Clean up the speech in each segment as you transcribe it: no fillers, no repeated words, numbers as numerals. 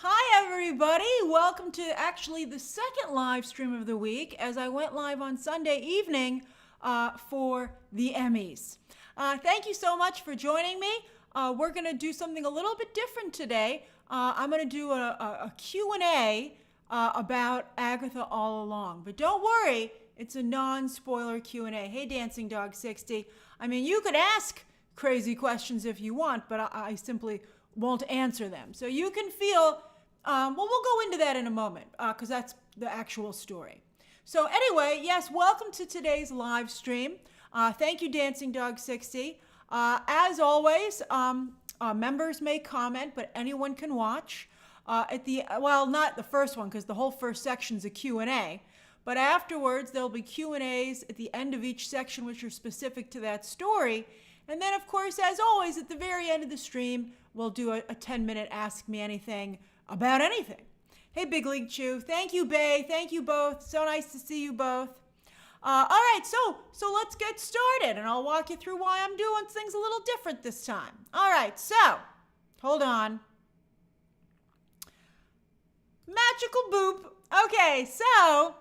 Hi, everybody. Welcome to actually the second live stream of the week as I went live on Sunday evening for the Emmys. Thank you so much for joining me. We're going to do something a little bit different today. I'm going to do a Q&A about Agatha All Along. But don't worry, it's a non-spoiler Q&A. Hey, Dancing Dog 60. I mean, you could ask crazy questions if you want, but I simply won't answer them. So you can feel, we'll go into that in a moment because that's the actual story. So anyway, yes, welcome to today's live stream. Thank you, Dancing Dog 60. As always, members may comment, but anyone can watch. Not the first one because the whole first section's a Q&A. But afterwards, there'll be Q&As at the end of each section which are specific to that story. And then, of course, as always, at the very end of the stream, we'll do a 10-minute Ask Me Anything about anything. Hey, Big League Chew. Thank you, Bay. Thank you both. So nice to see you both. All right, so let's get started, and I'll walk you through why I'm doing things a little different this time. All right, so hold on. Magical boop. Okay, so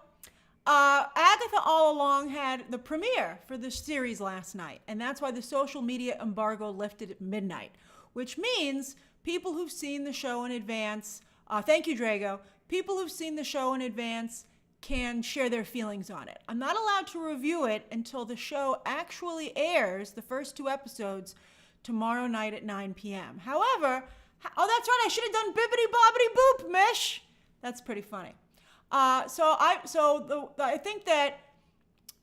Agatha All Along had the premiere for the series last night, and that's why the social media embargo lifted at midnight, which means people who've seen the show in advance, thank you, Drago, people who've seen the show in advance can share their feelings on it. I'm not allowed to review it until the show actually airs, the first 2 episodes, tomorrow night at 9 p.m. However, oh, that's right, I should have done bibbity bobbity boop, Mish. That's pretty funny. I think that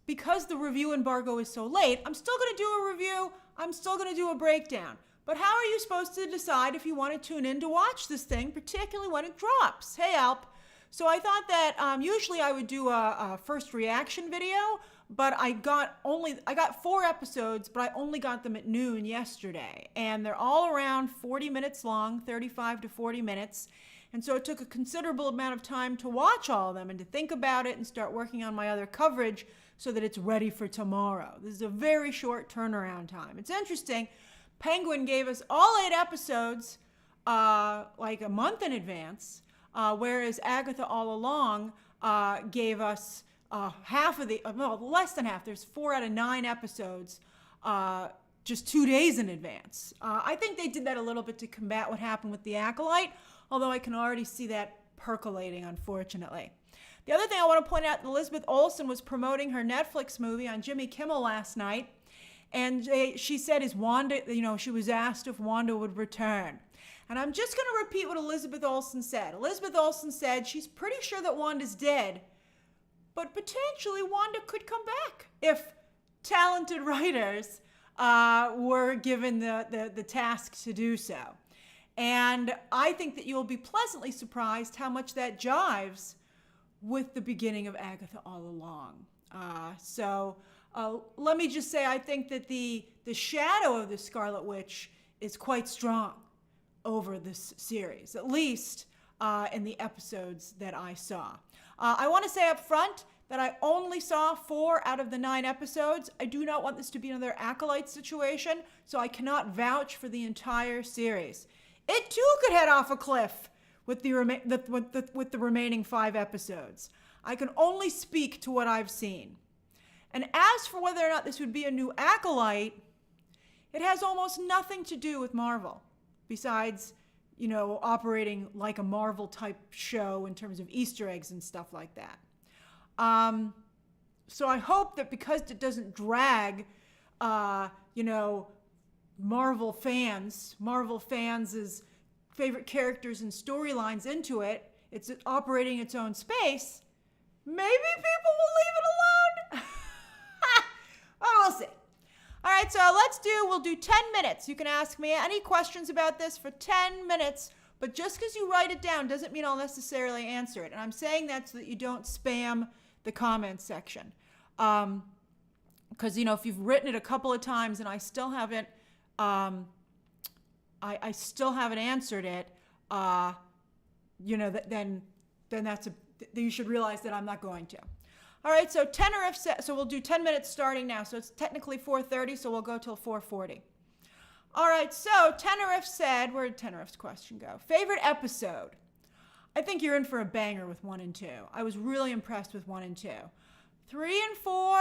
because the review embargo is so late, I'm still going to do a review. I'm still going to do a breakdown. But how are you supposed to decide if you want to tune in to watch this thing, particularly when it drops? Hey, Alp. So I thought that usually I would do a first reaction video, but I got 4 episodes, but I only got them at noon yesterday. And they're all around 40 minutes long, 35 to 40 minutes. And so it took a considerable amount of time to watch all of them and to think about it and start working on my other coverage so that it's ready for tomorrow. This is a very short turnaround time. It's interesting. Penguin gave us all 8 episodes like a month in advance, whereas Agatha All Along gave us less than half. There's 4 out of 9 episodes just 2 days in advance. I think they did that a little bit to combat what happened with The Acolyte, although I can already see that percolating, unfortunately. The other thing I want to point out, Elizabeth Olsen was promoting her Netflix movie on Jimmy Kimmel last night, and she said, is Wanda, she was asked if Wanda would return. And I'm just going to repeat what Elizabeth Olsen said. Elizabeth Olsen said she's pretty sure that Wanda's dead, but potentially Wanda could come back if talented writers were given the task to do so. And I think that you'll be pleasantly surprised how much that jives with the beginning of Agatha All Along. Let me just say, I think that the shadow of the Scarlet Witch is quite strong over this series, at least in the episodes that I saw. I want to say up front that I only saw 4 out of the 9 episodes. I do not want this to be another Acolyte situation, so I cannot vouch for the entire series. It too could head off a cliff with the remaining 5 episodes. I can only speak to what I've seen. And as for whether or not this would be a new Acolyte, it has almost nothing to do with Marvel, besides, operating like a Marvel-type show in terms of Easter eggs and stuff like that. So I hope that because it doesn't drag, Marvel fans' favorite characters and storylines into it, it's operating its own space, maybe people will leave it alone. Oh, we'll see. All right, so we'll do 10 minutes. You can ask me any questions about this for 10 minutes, but just because you write it down doesn't mean I'll necessarily answer it. And I'm saying that so that you don't spam the comments section. Because, if you've written it a couple of times and I still haven't, I still haven't answered it, then you should realize that I'm not going to. All right, so Tenerife said, so we'll do 10 minutes starting now. So it's technically 4:30, so we'll go till 4:40. All right, so Tenerife said, where did Tenerife's question go? Favorite episode? I think you're in for a banger with 1 and 2. I was really impressed with 1 and 2. 3 and 4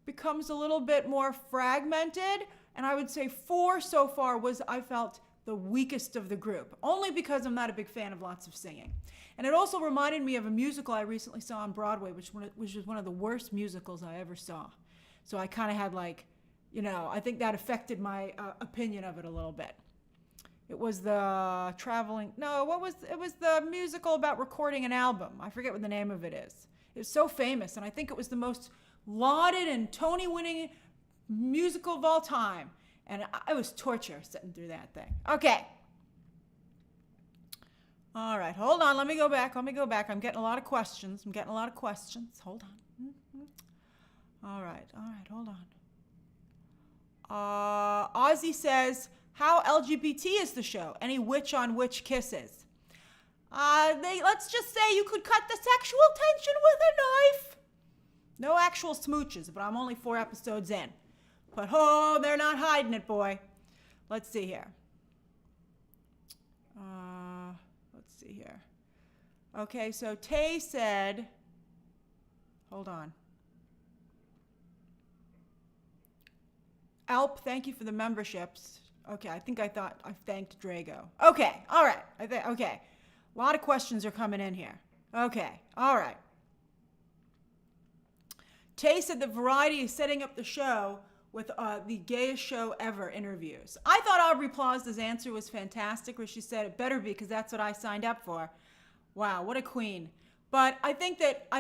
becomes a little bit more fragmented, and I would say 4 so far was, I felt, the weakest of the group, only because I'm not a big fan of lots of singing. And it also reminded me of a musical I recently saw on Broadway, which was one of the worst musicals I ever saw. So I kind of had like, I think that affected my opinion of it a little bit. It was the it was the musical about recording an album. I forget what the name of it is. It was so famous, and I think it was the most lauded and Tony-winning musical of all time. And it was torture sitting through that thing. Okay. All right, hold on. Let me go back. I'm getting a lot of questions. Hold on. All right, hold on. Ozzy says, how LGBT is the show? Any witch on witch kisses? Let's just say you could cut the sexual tension with a knife. No actual smooches, but I'm only 4 episodes in. But they're not hiding it, boy. Let's see here. Okay, so Tay said, hold on. Alp, thank you for the memberships. Okay, I thought I thanked Drago. Okay, all right. Okay. A lot of questions are coming in here. Okay, all right. Tay said that Variety is setting up the show with the gayest show ever interviews. I thought Aubrey Plaza's answer was fantastic, where she said it better be because that's what I signed up for. Wow, what a queen. But I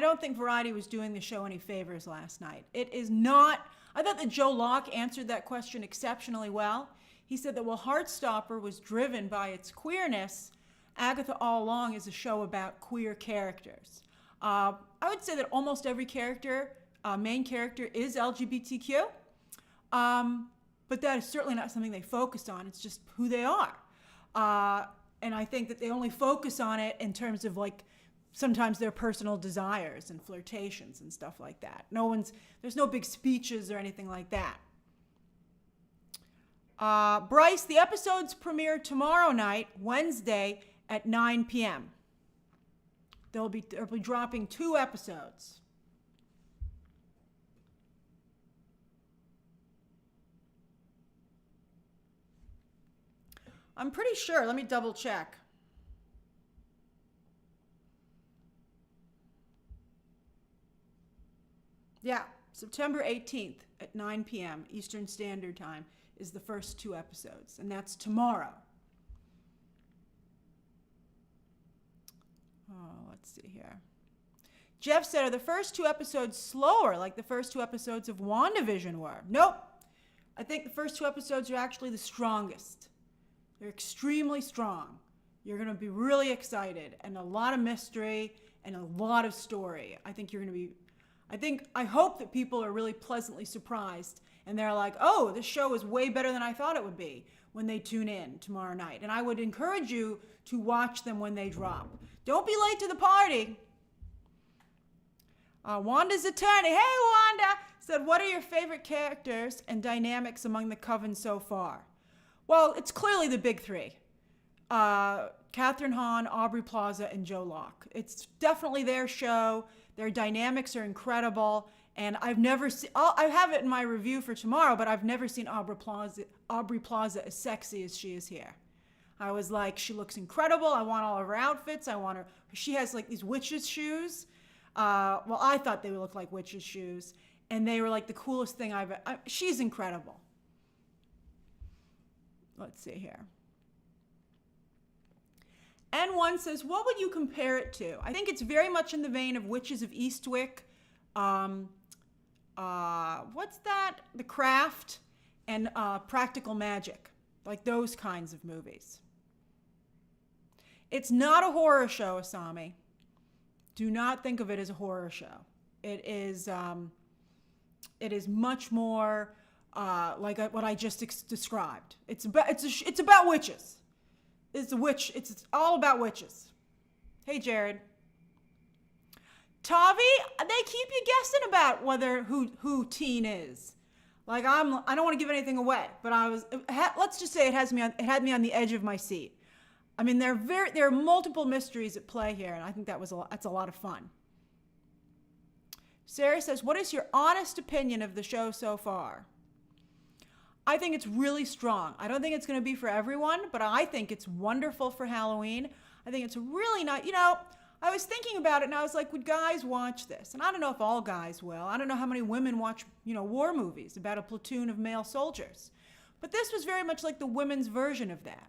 don't think Variety was doing the show any favors last night. It is not. I thought that Joe Locke answered that question exceptionally well. He said that while Heartstopper was driven by its queerness, Agatha all along is a show about queer characters. I would say that almost every main character is LGBTQ. But that is certainly not something they focus on. It's just who they are. And I think that they only focus on it in terms of like sometimes their personal desires and flirtations and stuff like that. There's no big speeches or anything like that. Bryce, the episodes premiere tomorrow night, Wednesday at 9 p.m. They'll be dropping 2 episodes. I'm pretty sure. Let me double check. Yeah, September 18th at 9 p.m. Eastern Standard Time is the first 2 episodes, and that's tomorrow. Let's see here. Jeff said, are the first 2 episodes slower like the first 2 episodes of WandaVision were? Nope. I think the first 2 episodes are actually the strongest. They're extremely strong. You're going to be really excited, and a lot of mystery and a lot of story. I hope that people are really pleasantly surprised, and they're like, oh, this show is way better than I thought it would be when they tune in tomorrow night. And I would encourage you to watch them when they drop. Don't be late to the party. Wanda's attorney, hey Wanda, said, what are your favorite characters and dynamics among the coven so far? Well, it's clearly the big 3. Catherine Hahn, Aubrey Plaza, and Joe Locke. It's definitely their show. Their dynamics are incredible. And I've never seen, I have it in my review for tomorrow, but I've never seen Aubrey Plaza as sexy as she is here. I was like, she looks incredible. I want all of her outfits. She has like these witch's shoes. Well, I thought they would look like witch's shoes. And they were like the coolest thing she's incredible. Let's see here. N1 says, what would you compare it to? I think it's very much in the vein of Witches of Eastwick. What's that? The Craft and Practical Magic. Like those kinds of movies. It's not a horror show, Asami. Do not think of it as a horror show. It is much more like what I just described. It's about witches. It's all about witches. Hey, Jared. Tavi, they keep you guessing about who teen is. Like I don't want to give anything away, but let's just say it had me on the edge of my seat. I mean, there are multiple mysteries at play here, and I think that's a lot of fun. Sarah says, what is your honest opinion of the show so far? I think it's really strong. I don't think it's going to be for everyone, but I think it's wonderful for Halloween. I think it's really not, I was thinking about it and I was like, would guys watch this? And I don't know if all guys will. I don't know how many women watch, war movies about a platoon of male soldiers. But this was very much like the women's version of that.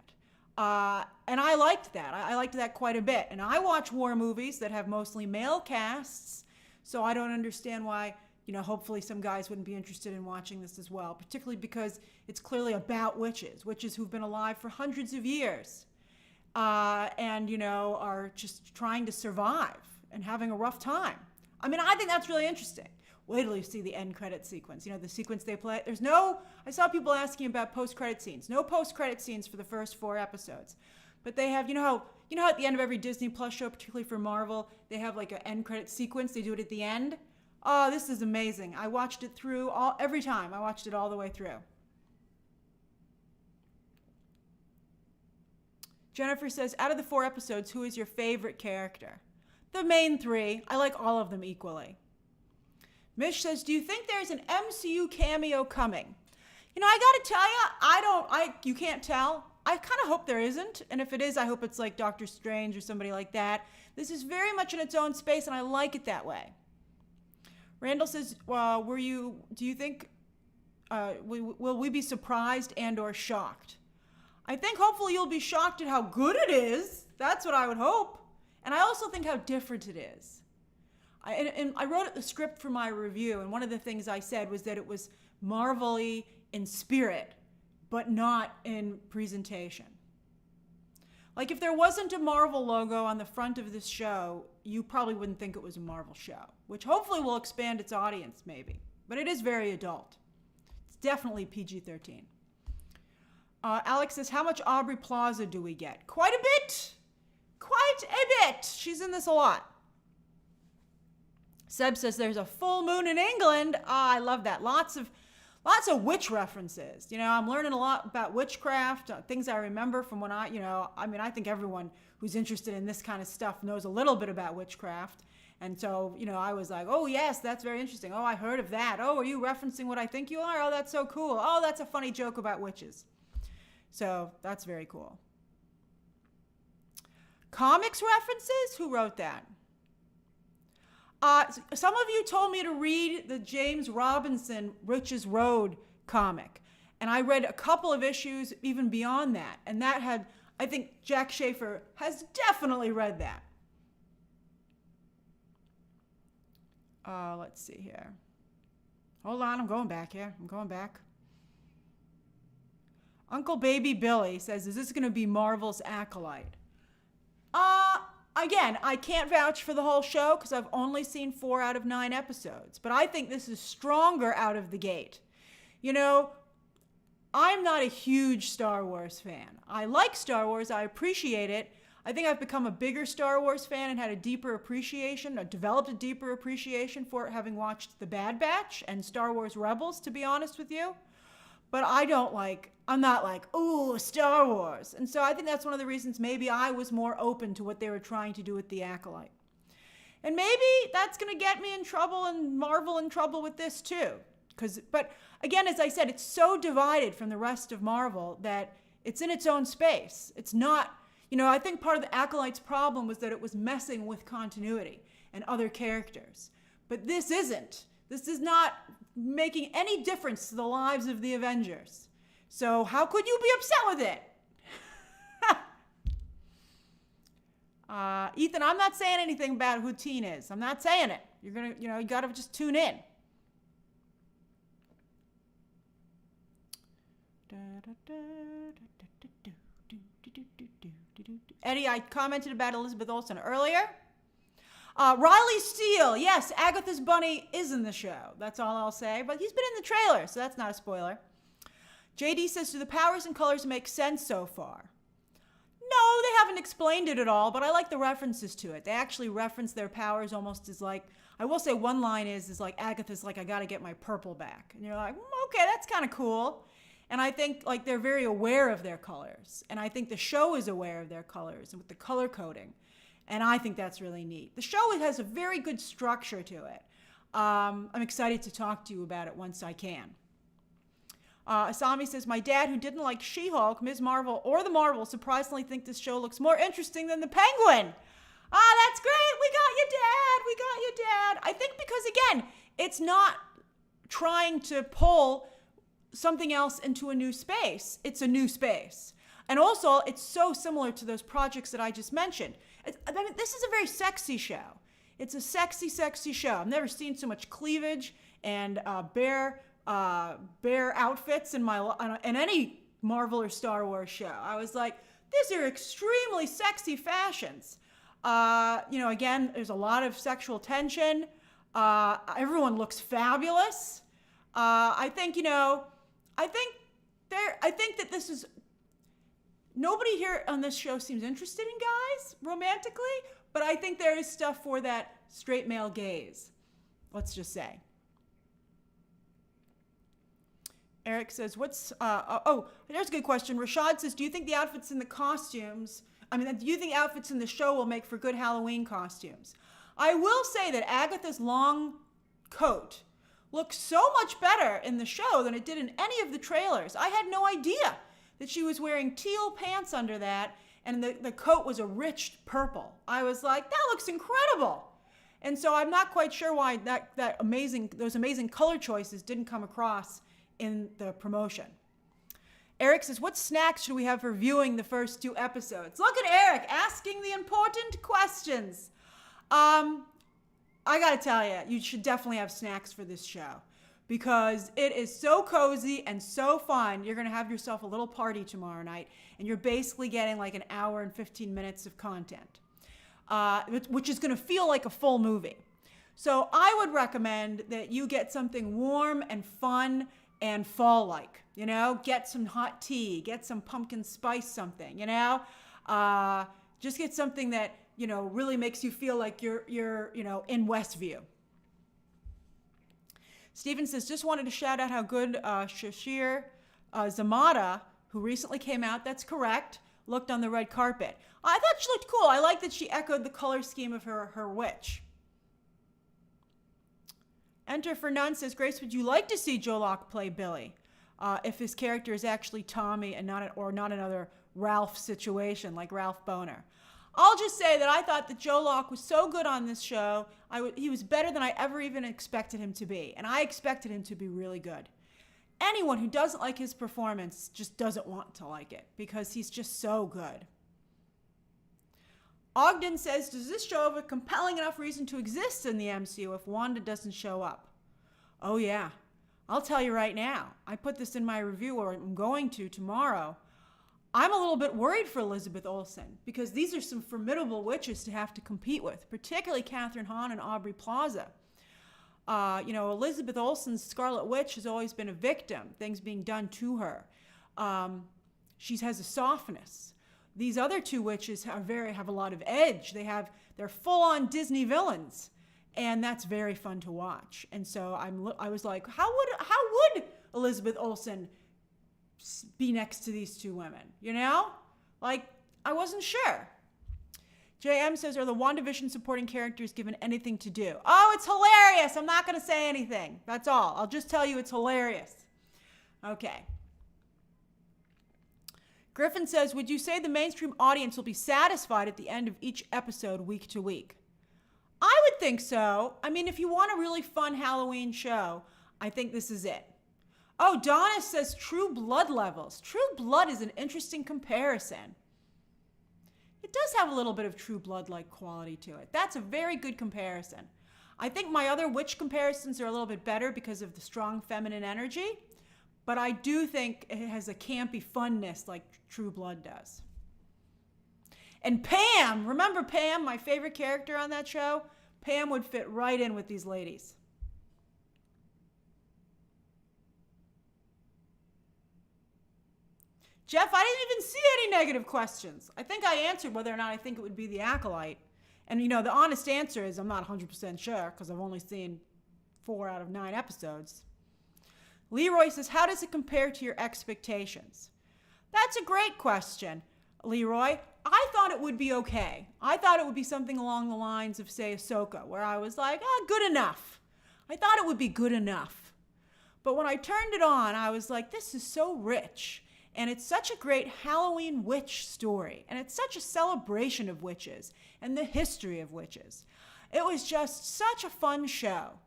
And I liked that. I liked that quite a bit. And I watch war movies that have mostly male casts, so I don't understand why, hopefully some guys wouldn't be interested in watching this as well, particularly because it's clearly about witches who've been alive for hundreds of years. And are just trying to survive and having a rough time. I mean, I think that's really interesting. Wait till you see the end credit sequence. The sequence they play. I saw people asking about post-credit scenes. No post-credit scenes for the first 4 episodes. But they have, how at the end of every Disney Plus show, particularly for Marvel, they have like an end credit sequence. They do it at the end. Oh, this is amazing. I watched it through every time. I watched it all the way through. Jennifer says, out of the 4 episodes, who is your favorite character? The main 3. I like all of them equally. Mish says, do you think there's an MCU cameo coming? I gotta tell you, you can't tell. I kind of hope there isn't. And if it is, I hope it's like Doctor Strange or somebody like that. This is very much in its own space, and I like it that way. Randall says, do you think, will we be surprised and or shocked? I think hopefully you'll be shocked at how good it is. That's what I would hope. And I also think how different it is. I wrote the script for my review, and one of the things I said was that it was Marvel-y in spirit, but not in presentation. Like if there wasn't a Marvel logo on the front of this show, you probably wouldn't think it was a Marvel show, which hopefully will expand its audience maybe. But it is very adult. It's definitely PG-13. Alex says, how much Aubrey Plaza do we get? Quite a bit. Quite a bit. She's in this a lot. Seb says there's a full moon in England. I love that. Lots of witch references. I'm learning a lot about witchcraft, things I remember from when I think everyone who's interested in this kind of stuff knows a little bit about witchcraft. And so, I was like, oh yes, that's very interesting. Oh, I heard of that. Oh, are you referencing what I think you are? Oh, that's so cool. Oh, that's a funny joke about witches. So that's very cool. Comics references? Who wrote that? Some of you told me to read the James Robinson Riches Road comic. And I read a couple of issues even beyond that. And that had, I think Jack Schaefer has definitely read that. Let's see here. Hold on, I'm going back here. I'm going back. Uncle Baby Billy says, is this going to be Marvel's Acolyte? Again, I can't vouch for the whole show because I've only seen 4 out of 9 episodes. But I think this is stronger out of the gate. I'm not a huge Star Wars fan. I like Star Wars. I appreciate it. I think I've become a bigger Star Wars fan and had a deeper appreciation, or developed a deeper appreciation for it having watched The Bad Batch and Star Wars Rebels, to be honest with you. But I'm not like, ooh, Star Wars. And so I think that's one of the reasons maybe I was more open to what they were trying to do with The Acolyte. And maybe that's going to get me in trouble and Marvel in trouble with this too. But again, as I said, it's so divided from the rest of Marvel that it's in its own space. It's not, I think part of The Acolyte's problem was that it was messing with continuity and other characters. But this isn't. This is not making any difference to the lives of the Avengers. So how could you be upset with it? Ethan, I'm not saying anything about who Teen is. I'm not saying it. You're going to, you got to just tune in. Eddie, I commented about Elizabeth Olsen earlier. Riley Steele, yes, Agatha's bunny is in the show. That's all I'll say. But he's been in the trailer, so that's not a spoiler. JD says, do the powers and colors make sense so far? No, they haven't explained it at all, but I like the references to it. They actually reference their powers almost as like, I will say one line is like, Agatha's like, I got to get my purple back. And you're like, okay, that's kind of cool. And I think like they're very aware of their colors. And I think the show is aware of their colors and with the color coding. And I think that's really neat. The show has a very good structure to it. I'm excited to talk to you about it once I can. Asami says, my dad, who didn't like She-Hulk, Ms. Marvel, or the Marvel, surprisingly think this show looks more interesting than the Penguin. That's great. We got you, Dad. We got you, Dad. I think because, again, it's not trying to pull something else into a new space. It's a new space. And also, it's so similar to those projects that I just mentioned. I mean, this is a very sexy show. It's a sexy, sexy show. I've never seen so much cleavage and bare outfits in any Marvel or Star Wars show. I was like, these are extremely sexy fashions. Again, there's a lot of sexual tension. Everyone looks fabulous. I think that this is, nobody here on this show seems interested in guys romantically, but I think there is stuff for that straight male gaze. Let's just say. Eric says, there's a good question. Rashad says, do you think the outfits in the show will make for good Halloween costumes? I will say that Agatha's long coat looks so much better in the show than it did in any of the trailers. I had no idea that she was wearing teal pants under that, and the coat was a rich purple. I was like, that looks incredible. And so I'm not quite sure why those amazing color choices didn't come across in the promotion. Eric says, what snacks should we have for viewing the first 2 episodes? Look at Eric asking the important questions. I gotta tell you, you should definitely have snacks for this show because it is so cozy and so fun. You're gonna have yourself a little party tomorrow night, and you're basically getting like an hour and 15 minutes of content, which is gonna feel like a full movie. So I would recommend that you get something warm and fun and fall-like, get some hot tea, get some pumpkin spice something, just get something that, really makes you feel like you're in Westview. Steven says, just wanted to shout out how good Shashir Zamata, who recently came out, that's correct, looked on the red carpet. I thought she looked cool. I like that she echoed the color scheme of her witch. Enter for None says, Grace, would you like to see Joe Locke play Billy if his character is actually Tommy and not another Ralph situation like Ralph Boner? I'll just say that I thought that Joe Locke was so good on this show. He was better than I ever even expected him to be, and I expected him to be really good. Anyone who doesn't like his performance just doesn't want to like it because he's just so good. Ogden says, does this show have a compelling enough reason to exist in the MCU if Wanda doesn't show up? Oh yeah, I'll tell you right now. I put this in my review, or I'm going to tomorrow. I'm a little bit worried for Elizabeth Olsen because these are some formidable witches to have to compete with, particularly Catherine Hahn and Aubrey Plaza. Elizabeth Olsen's Scarlet Witch has always been a victim, things being done to her. She has a softness. These other 2 witches have a lot of edge. They're full-on Disney villains, and that's very fun to watch. And so I was like, how would Elizabeth Olsen be next to these 2 women? Like, I wasn't sure. JM says, are the WandaVision supporting characters given anything to do? Oh, it's hilarious. I'm not going to say anything. That's all. I'll just tell you it's hilarious. Okay. Griffin says, would you say the mainstream audience will be satisfied at the end of each episode week to week? I would think so. I mean, if you want a really fun Halloween show, I think this is it. Oh, Donna says True Blood levels. True Blood is an interesting comparison. It does have a little bit of True Blood-like quality to it. That's a very good comparison. I think my other witch comparisons are a little bit better because of the strong feminine energy. But I do think it has a campy funness like True Blood does. And Pam, remember Pam, my favorite character on that show? Pam would fit right in with these ladies. Jeff, I didn't even see any negative questions. I think I answered whether or not I think it would be the Acolyte. And, the honest answer is I'm not 100% sure because I've only seen 4 out of 9 episodes. Leroy says, how does it compare to your expectations? That's a great question, Leroy. I thought it would be okay. I thought it would be something along the lines of, say, Ahsoka, where I was like, good enough. I thought it would be good enough. But when I turned it on, I was like, this is so rich. And it's such a great Halloween witch story. And it's such a celebration of witches and the history of witches. It was just such a fun show.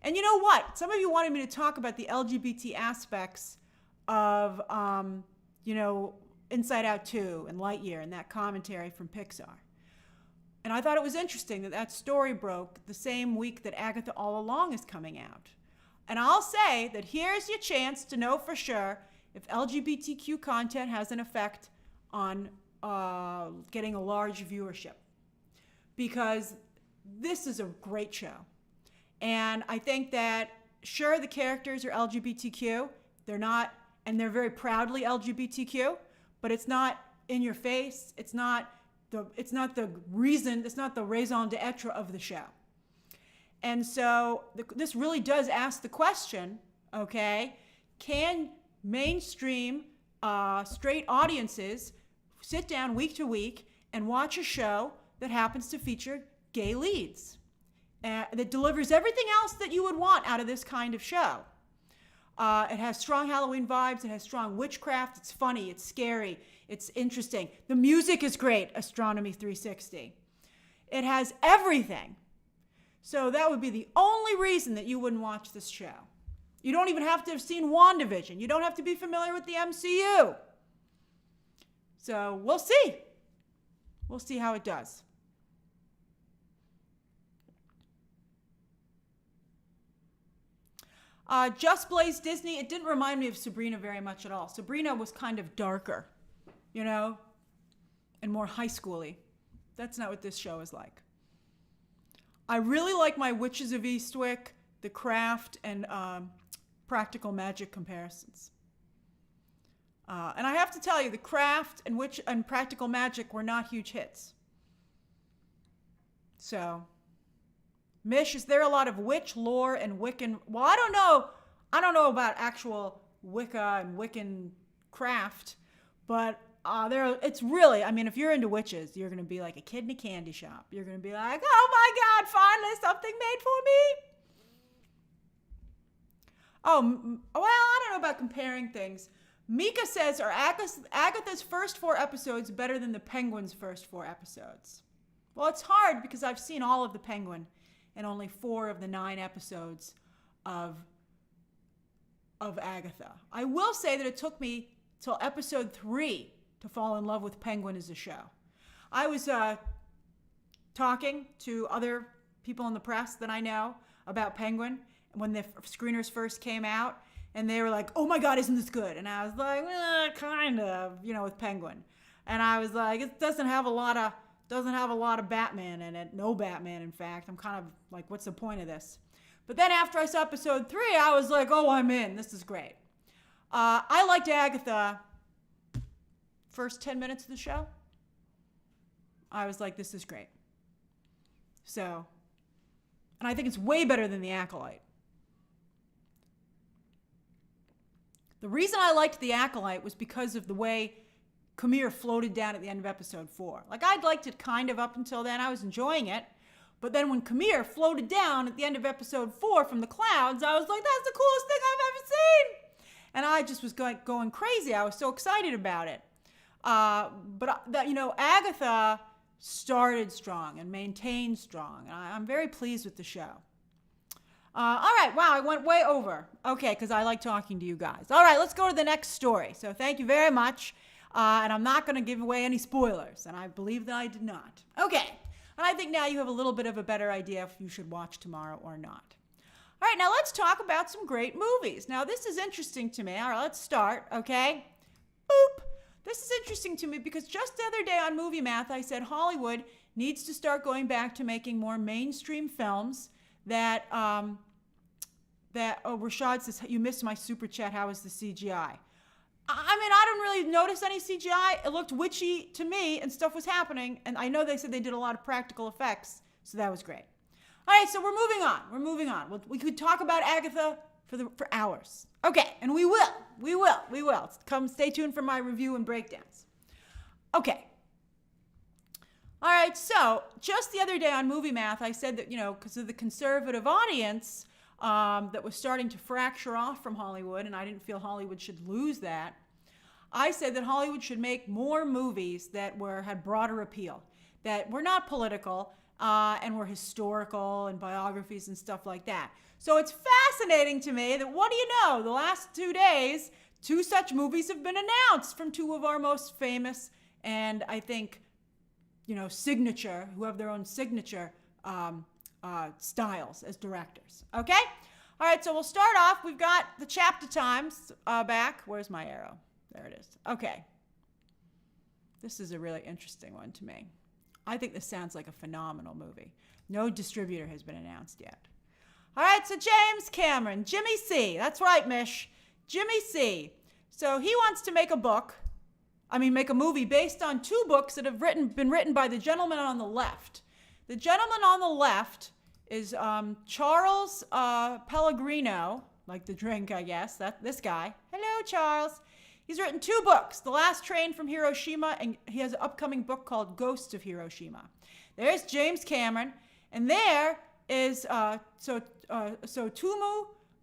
And you know what? Some of you wanted me to talk about the LGBT aspects of, Inside Out 2 and Lightyear and that commentary from Pixar. And I thought it was interesting that that story broke the same week that Agatha All Along is coming out. And I'll say that here's your chance to know for sure if LGBTQ content has an effect on getting a large viewership. Because this is a great show. And I think that, sure, the characters are LGBTQ. They're not, and they're very proudly LGBTQ, but it's not in your face. It's not the reason, it's not the raison d'etre of the show. And so this really does ask the question, okay, can mainstream straight audiences sit down week to week and watch a show that happens to feature gay leads? That delivers everything else that you would want out of this kind of show. It has strong Halloween vibes. It has strong witchcraft. It's funny. It's scary. It's interesting. The music is great, Astronomy 360. It has everything. So that would be the only reason that you wouldn't watch this show. You don't even have to have seen WandaVision. You don't have to be familiar with the MCU. So we'll see. We'll see how it does. Just Blaze Disney, it didn't remind me of Sabrina very much at all. Sabrina was kind of darker, and more high schooly. That's not what this show is like. I really like my Witches of Eastwick, The Craft, and Practical Magic comparisons. And I have to tell you, The Craft and Practical Magic were not huge hits. So, Mish, is there a lot of witch lore and Wiccan? Well, I don't know about actual Wicca and Wiccan craft, but it's really, if you're into witches, you're going to be like a kid in a candy shop. You're going to be like, oh my God, finally something made for me. Oh, well, I don't know about comparing things. Mika says, are Agatha's first 4 episodes better than the Penguin's first 4 episodes? Well, it's hard because I've seen all of the Penguin and only 4 of the 9 episodes of Agatha. I will say that it took me till episode 3 to fall in love with Penguin as a show. I was talking to other people in the press that I know about Penguin when the screeners first came out, and they were like, oh my God, isn't this good? And I was like, kind of, with Penguin. And I was like, it doesn't have a lot of Batman in it. No Batman, in fact. I'm kind of like, what's the point of this? But then after I saw episode 3, I was like, oh, I'm in. This is great. I liked Agatha first 10 minutes of the show. I was like, this is great. So, and I think it's way better than The Acolyte. The reason I liked The Acolyte was because of the way Camille floated down at the end of episode 4. Like, I'd liked it kind of up until then. I was enjoying it. But then when Camille floated down at the end of episode 4 from the clouds, I was like, that's the coolest thing I've ever seen. And I just was going crazy. I was so excited about it. But Agatha started strong and maintained strong. And I'm very pleased with the show. All right. Wow, I went way over. Okay, because I like talking to you guys. All right, let's go to the next story. So thank you very much. And I'm not going to give away any spoilers. And I believe that I did not. Okay. And I think now you have a little bit of a better idea if you should watch tomorrow or not. All right, now let's talk about some great movies. Now, this is interesting to me. All right, let's start, okay? Boop. This is interesting to me because just the other day on Movie Math, I said Hollywood needs to start going back to making more mainstream films that Rashad says, you missed my super chat. How is the CGI? I don't really notice any CGI. It looked witchy to me and stuff was happening. And I know they said they did a lot of practical effects. So that was great. All right, so we're moving on. We could talk about Agatha for hours. Okay, and we will. Come stay tuned for my review and breakdowns. Okay. All right, so just the other day on Movie Math, I said that, because of the conservative audience that was starting to fracture off from Hollywood, and I didn't feel Hollywood should lose that, I said that Hollywood should make more movies that had broader appeal, that were not political, and were historical and biographies and stuff like that. So it's fascinating to me that, what do you know, the last 2 days, 2 such movies have been announced from 2 of our most famous and, I think, signature, who have their own signature styles as directors. Okay? All right, so we'll start off. We've got the chapter times back. Where's my arrow? There it is. Okay. This is a really interesting one to me. I think this sounds like a phenomenal movie. No distributor has been announced yet. All right, so James Cameron, Jimmy C. That's right, Mish. Jimmy C. So he wants to make a movie based on 2 books that have been written by the gentleman on the left. The gentleman on the left is Charles Pellegrino, like the drink, I guess. This guy. Hello, Charles. He's written 2 books, The Last Train from Hiroshima, and he has an upcoming book called Ghosts of Hiroshima. There's James Cameron, and there is Tomo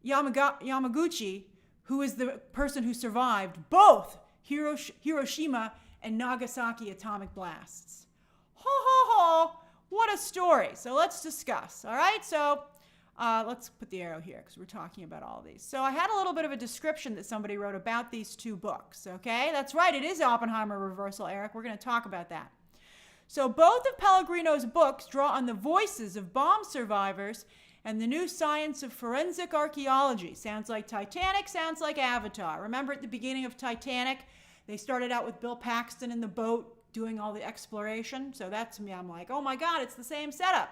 Yamaguchi, who is the person who survived both Hiroshima and Nagasaki atomic blasts. Ho, ho, ho, what a story. So let's discuss, all right? So let's put the arrow here because we're talking about all these. So I had a little bit of a description that somebody wrote about these 2 books, okay? That's right, it is Oppenheimer reversal, Eric. We're going to talk about that. So both of Pellegrino's books draw on the voices of bomb survivors and the new science of forensic archaeology. Sounds like Titanic, sounds like Avatar. Remember at the beginning of Titanic, they started out with Bill Paxton in the boat doing all the exploration. So that's me. I'm like, oh my God, it's the same setup.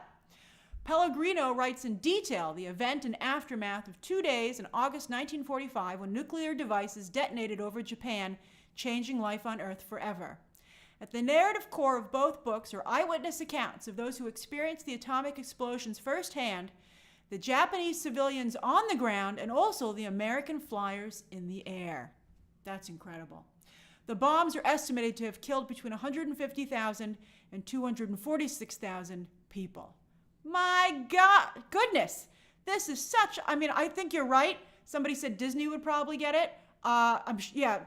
Pellegrino writes in detail the event and aftermath of 2 days in August 1945 when nuclear devices detonated over Japan, changing life on Earth forever. At the narrative core of both books are eyewitness accounts of those who experienced the atomic explosions firsthand, the Japanese civilians on the ground, and also the American flyers in the air. That's incredible. The bombs are estimated to have killed between 150,000 and 246,000 people. My God, goodness. This is such, I think you're right. Somebody said Disney would probably get it.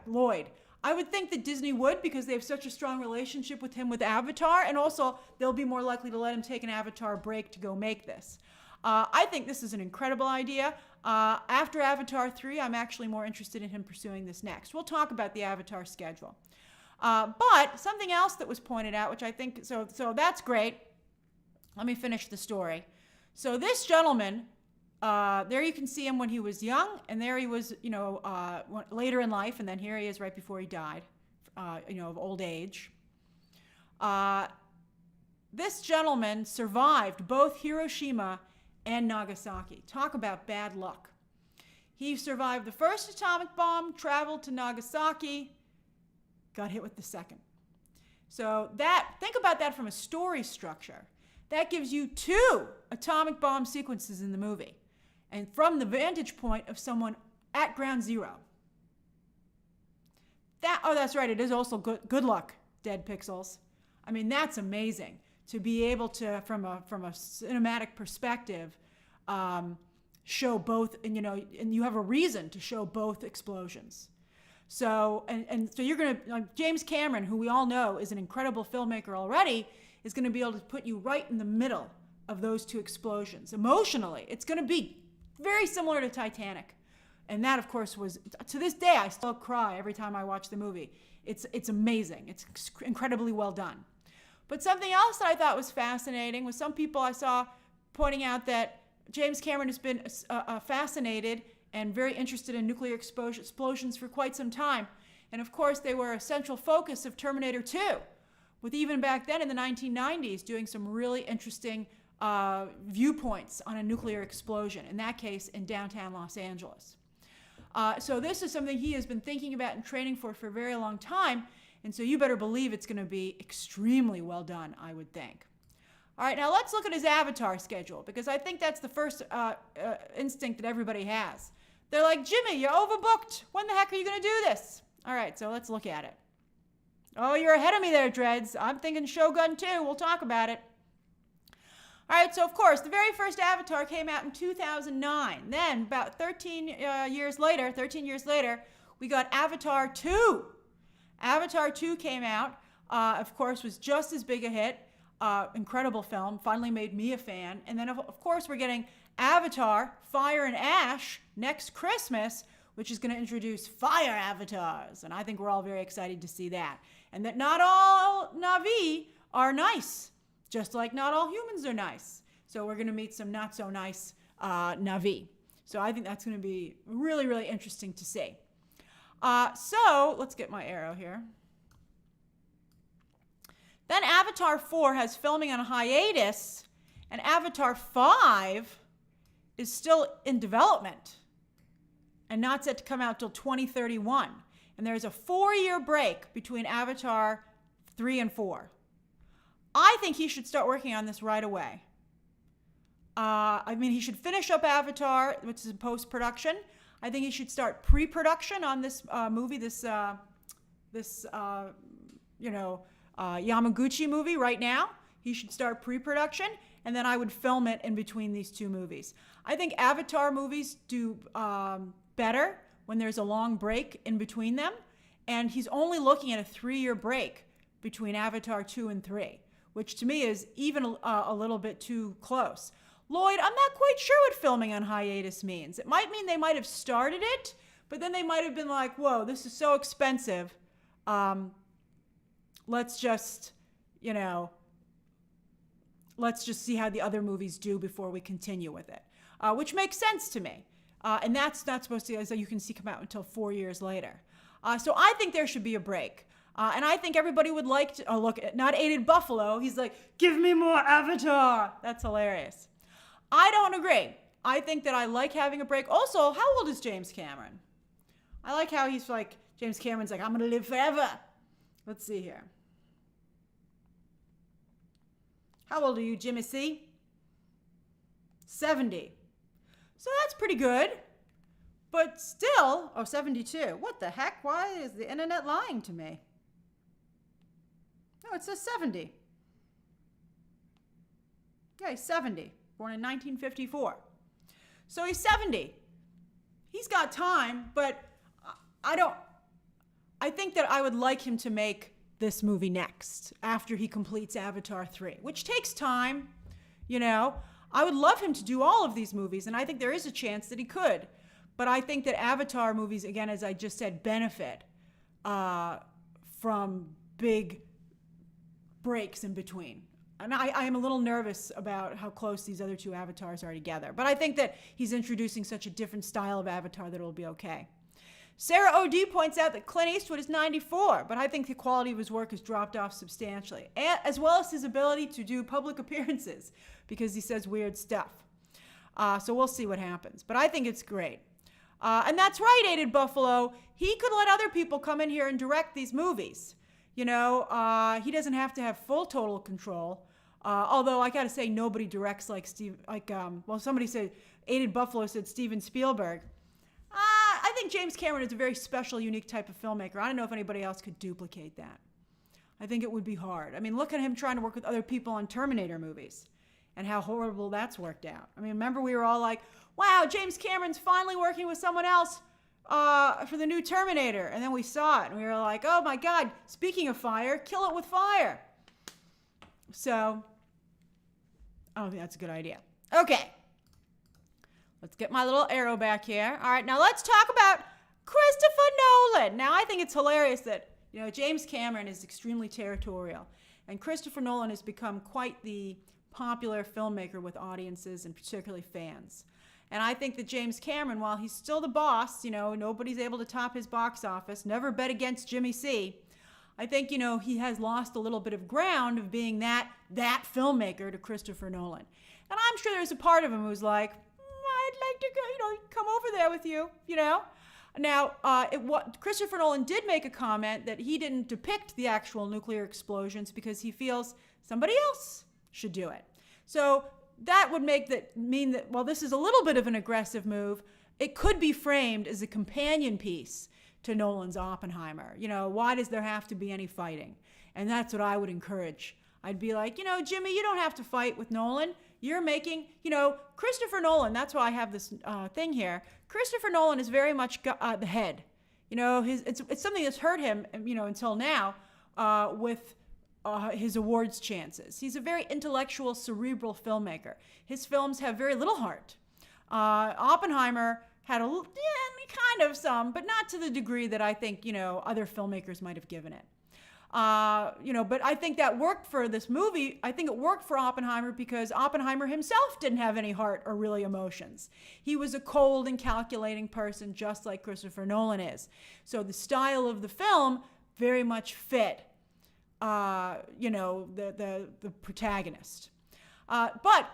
Lloyd. I would think that Disney would because they have such a strong relationship with him with Avatar, and also they'll be more likely to let him take an Avatar break to go make this. I think this is an incredible idea. After Avatar 3, I'm actually more interested in him pursuing this next. We'll talk about the Avatar schedule. But something else that was pointed out, which I think, so that's great. Let me finish the story. So this gentleman, there you can see him when he was young, and there he was, later in life, and then here he is right before he died, of old age. This gentleman survived both Hiroshima and Nagasaki. Talk about bad luck. He survived the first atomic bomb, traveled to Nagasaki, got hit with the second. So think about that from a story structure. That gives you 2 atomic bomb sequences in the movie, and from the vantage point of someone at ground zero. That's right, it is also good luck, Dead Pixels. That's amazing to be able to, from a cinematic perspective, show both, and you have a reason to show both explosions. So, so you're going to, James Cameron, who we all know is an incredible filmmaker already, is going to be able to put you right in the middle of those 2 explosions. Emotionally, it's going to be very similar to Titanic. And that, of course, was, to this day, I still cry every time I watch the movie. It's amazing. It's incredibly well done. But something else that I thought was fascinating was some people I saw pointing out that James Cameron has been fascinated and very interested in nuclear explosions for quite some time. And of course, they were a central focus of Terminator 2, with even back then in the 1990s doing some really interesting viewpoints on a nuclear explosion, in that case in downtown Los Angeles. So this is something he has been thinking about and training for a very long time, and so you better believe it's going to be extremely well done, I would think. All right, now let's look at his Avatar schedule, because I think that's the first instinct that everybody has. They're like, Jimmy, you're overbooked. When the heck are you going to do this? All right, so let's look at it. Oh, you're ahead of me there, Dreads. I'm thinking Shogun 2. We'll talk about it. All right, so of course, the very first Avatar came out in 2009. Then, about 13 years later, we got Avatar 2. Avatar 2 came out, of course, was just as big a hit. Incredible film, finally made me a fan. And then, of course, we're getting Avatar, Fire and Ash next Christmas, which is going to introduce fire avatars. And I think we're all very excited to see that. And that not all Na'vi are nice, just like not all humans are nice. So we're going to meet some not so nice Na'vi. So I think that's going to be really, really interesting to see. So let's get my arrow here. Then Avatar 4 has filming on hiatus, and Avatar 5 is still in development and not set to come out till 2031. And there's a 4-year break between Avatar 3 and 4. I think he should start working on this right away. I mean, he should finish up Avatar, which is in post-production. I think he should start pre-production on this movie, this Yamaguchi movie right now. He should start pre-production, and then I would film it in between these two movies. I think Avatar movies do better when there's a long break in between them, and he's only looking at a 3-year break between Avatar 2 and 3, which to me is even a little bit too close. Lloyd, I'm not quite sure what filming on hiatus means. It might mean they might have started it, but then they might have been like, whoa, this is so expensive. Let's just see how the other movies do before we continue with it, which makes sense to me. And that's not supposed to, as you can see, come out until 4 years later. So I think there should be a break. And I think everybody would like to, look, not Aided Buffalo. He's like, give me more Avatar. That's hilarious. I don't agree. I think that I like having a break. Also, how old is James Cameron? I like how he's like, James Cameron's like, I'm going to live forever. Let's see here. How old are you, Jimmy C? 70. So that's pretty good. But still, 72. What the heck? Why is the internet lying to me? No, it says 70. Yeah, he's 70. Born in 1954. So he's 70. He's got time, but I think that I would like him to make this movie next, after he completes Avatar 3, which takes time, I would love him to do all of these movies, and I think there is a chance that he could. But I think that Avatar movies, again, as I just said, benefit from big breaks in between. And I am a little nervous about how close these other two Avatars are together. But I think that he's introducing such a different style of Avatar that it'll be okay. Sarah O.D. points out that Clint Eastwood is 94, but I think the quality of his work has dropped off substantially, as well as his ability to do public appearances, because he says weird stuff. So we'll see what happens. But I think it's great. And that's right, Aided Buffalo. He could let other people come in here and direct these movies. He doesn't have to have full total control. Although I got to say, nobody directs like somebody said, Aided Buffalo said Steven Spielberg. I think James Cameron is a very special, unique type of filmmaker. I don't know if anybody else could duplicate that. I think it would be hard. I mean, look at him trying to work with other people on Terminator movies and how horrible that's worked out. I mean, remember we were all like, wow, James Cameron's finally working with someone else for the new Terminator. And then we saw it and we were like, oh my God, speaking of fire, kill it with fire. So I don't think that's a good idea. Okay. Let's get my little arrow back here. All right, now let's talk about Christopher Nolan. Now, I think it's hilarious that, James Cameron is extremely territorial, and Christopher Nolan has become quite the popular filmmaker with audiences and particularly fans. And I think that James Cameron, while he's still the boss, nobody's able to top his box office, never bet against Jimmy C. I think, he has lost a little bit of ground of being that filmmaker to Christopher Nolan. And I'm sure there's a part of him who's like, I'd like to go, come over there with you, Now, Christopher Nolan did make a comment that he didn't depict the actual nuclear explosions because he feels somebody else should do it. So that would mean that, this is a little bit of an aggressive move, it could be framed as a companion piece to Nolan's Oppenheimer. You know, why does there have to be any fighting? And that's what I would encourage. I'd be like, you know, Jimmy, you don't have to fight with Nolan. You're making, you know, Christopher Nolan, that's why I have this thing here. Christopher Nolan is very much the head. You know, it's something that's hurt him, you know, until now with his awards chances. He's a very intellectual, cerebral filmmaker. His films have very little heart. Oppenheimer had kind of some, but not to the degree that I think, you know, other filmmakers might have given it. You know, but I think that worked for this movie. I think it worked for Oppenheimer because Oppenheimer himself didn't have any heart or really emotions. He was a cold and calculating person, just like Christopher Nolan is. So the style of the film very much fit, you know, the protagonist. But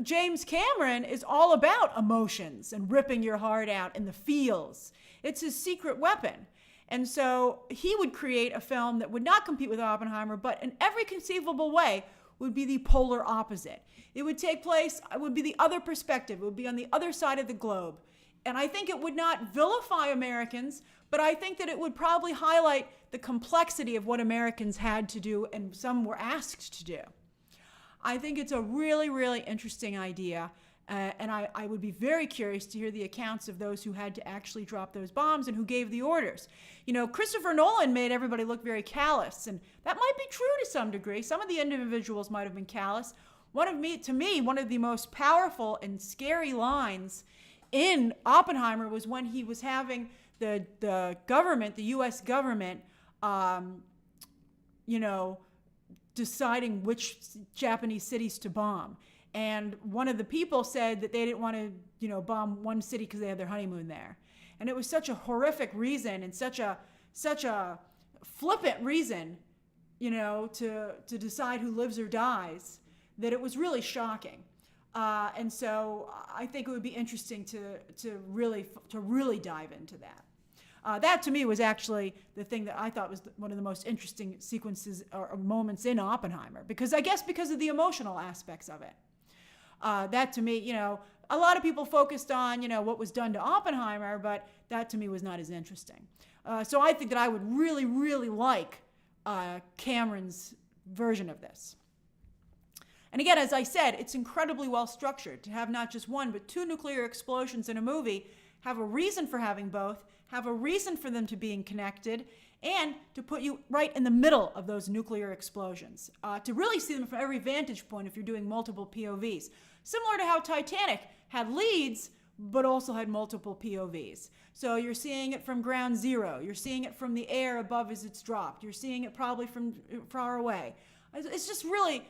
James Cameron is all about emotions and ripping your heart out in the feels. It's his secret weapon. And so he would create a film that would not compete with Oppenheimer, but in every conceivable way would be the polar opposite. It would take place, it would be the other perspective. It would be on the other side of the globe. And I think it would not vilify Americans, but I think that it would probably highlight the complexity of what Americans had to do and some were asked to do. I think it's a really, really interesting idea. And I would be very curious to hear the accounts of those who had to actually drop those bombs and who gave the orders. You know, Christopher Nolan made everybody look very callous, and that might be true to some degree. Some of the individuals might have been callous. To me, one of the most powerful and scary lines in Oppenheimer was when he was having the government, the U.S. government, you know, deciding which Japanese cities to bomb. And one of the people said that they didn't want to, you know, bomb one city because they had their honeymoon there. And it was such a horrific reason and such a flippant reason, you know, to decide who lives or dies, that it was really shocking. And so I think it would be interesting to really dive into that. That to me was actually the thing that I thought was one of the most interesting sequences or moments in Oppenheimer, because I guess because of the emotional aspects of it. That to me, you know, a lot of people focused on, you know, what was done to Oppenheimer, but that to me was not as interesting. So I think that I would really, really like Cameron's version of this. And again, as I said, it's incredibly well structured to have not just one, but two nuclear explosions in a movie, have a reason for having both, have a reason for them to being connected, and to put you right in the middle of those nuclear explosions, to really see them from every vantage point if you're doing multiple POVs. Similar to how Titanic had leads, but also had multiple POVs. So you're seeing it from ground zero. You're seeing it from the air above as it's dropped. You're seeing it probably from far away. It's just really,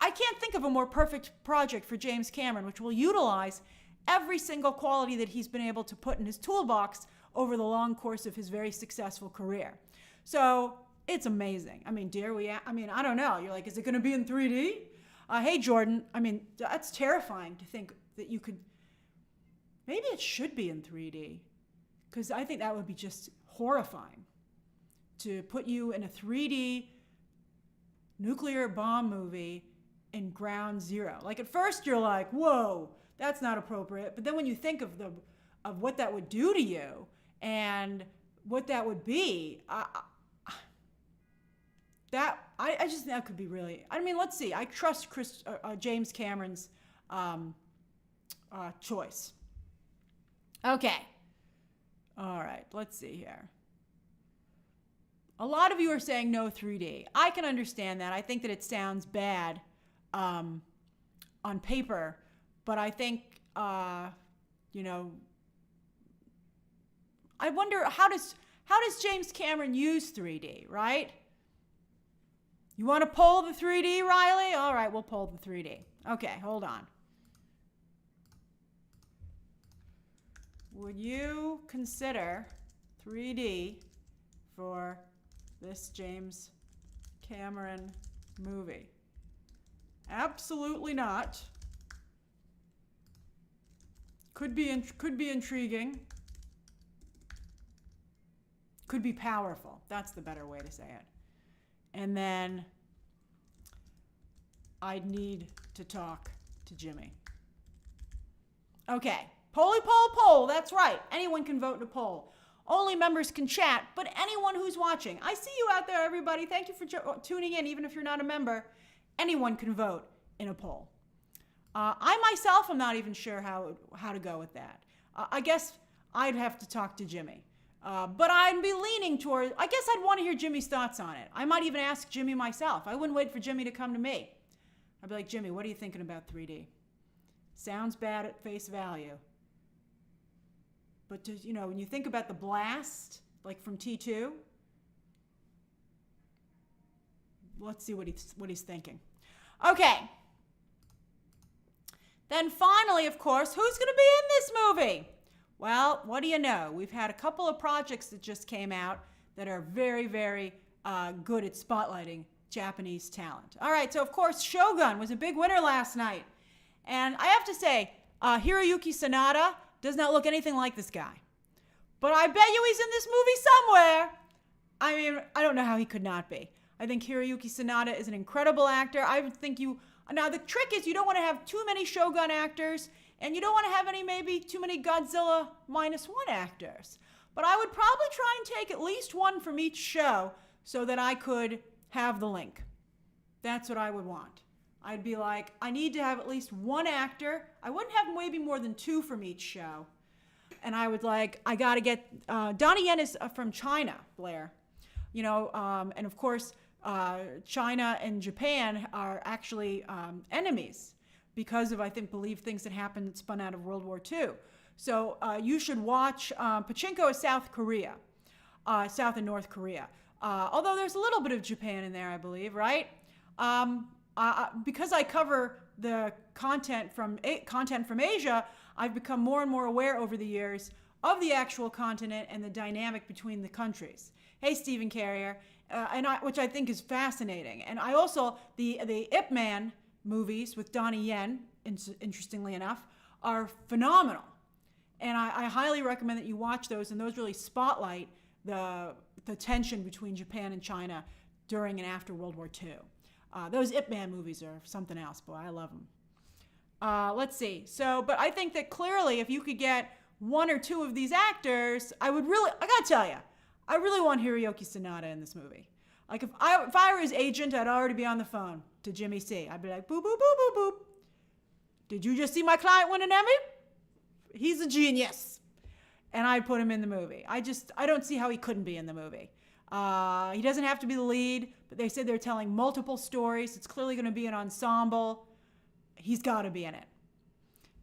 I can't think of a more perfect project for James Cameron, which will utilize every single quality that he's been able to put in his toolbox over the long course of his very successful career. So it's amazing. I mean, I don't know. You're like, is it going to be in 3D? Hey, Jordan, I mean, that's terrifying to think that you could, maybe it should be in 3D, because I think that would be just horrifying to put you in a 3D nuclear bomb movie in ground zero. Like at first you're like, whoa, that's not appropriate. But then when you think of what that would do to you and what that would be, I just think that could be really, I mean, let's see. I trust James Cameron's choice. Okay. All right, let's see here. A lot of you are saying no 3D. I can understand that. I think that it sounds bad on paper, but I think, you know, I wonder how does James Cameron use 3D, right? You want to poll the 3D, Riley? All right, we'll poll the 3D. Okay, hold on. Would you consider 3D for this James Cameron movie? Absolutely not. Could be intriguing. Could be powerful. That's the better way to say it. And then I'd need to talk to Jimmy. Okay, Polly poll poll, that's right. Anyone can vote in a poll. Only members can chat, but anyone who's watching. I see you out there, everybody. Thank you for tuning in, even if you're not a member. Anyone can vote in a poll. I myself am not even sure how to go with that. I guess I'd have to talk to Jimmy. But I'd be leaning toward, I guess I'd want to hear Jimmy's thoughts on it. I might even ask Jimmy myself. I wouldn't wait for Jimmy to come to me. I'd be like, Jimmy, what are you thinking about 3D? Sounds bad at face value. But when you think about the blast, like from T2, let's see what he's thinking. Okay. Then finally, of course, who's going to be in this movie? Well, what do you know? We've had a couple of projects that just came out that are very, very good at spotlighting Japanese talent. All right, so of course, Shogun was a big winner last night. And I have to say, Hiroyuki Sanada does not look anything like this guy. But I bet you he's in this movie somewhere. I mean, I don't know how he could not be. I think Hiroyuki Sanada is an incredible actor. I would think now the trick is you don't want to have too many Shogun actors, and you don't want to have maybe too many Godzilla -1 actors. But I would probably try and take at least one from each show so that I could have the link. That's what I would want. I'd be like, I need to have at least one actor. I wouldn't have maybe more than 2 from each show. And I would I got to get, Donnie Yen is from China, Blair. And of course, China and Japan are actually enemies because of, believe things that happened that spun out of World War II. So you should watch, Pachinko is South Korea, South and North Korea. Although there's a little bit of Japan in there, I believe, right? Because I cover the content from Asia, I've become more and more aware over the years of the actual continent and the dynamic between the countries. Hey, Stephen Carrier, which I think is fascinating. And I also, the Ip Man movies with Donnie Yen, interestingly enough, are phenomenal. And I highly recommend that you watch those, and those really spotlight the tension between Japan and China during and after World War II. Those Ip Man movies are something else. Boy, I love them. Let's see. But I think that clearly if you could get 1 or 2 of these actors, I gotta tell you, I really want Hiroyuki Sanada in this movie. Like if I were his agent, I'd already be on the phone to Jimmy C. I'd be like, boop, boop, boop, boop, boop. Did you just see my client win an Emmy? He's a genius. And I'd put him in the movie. I don't see how he couldn't be in the movie. He doesn't have to be the lead, but they said they're telling multiple stories. It's clearly going to be an ensemble. He's got to be in it.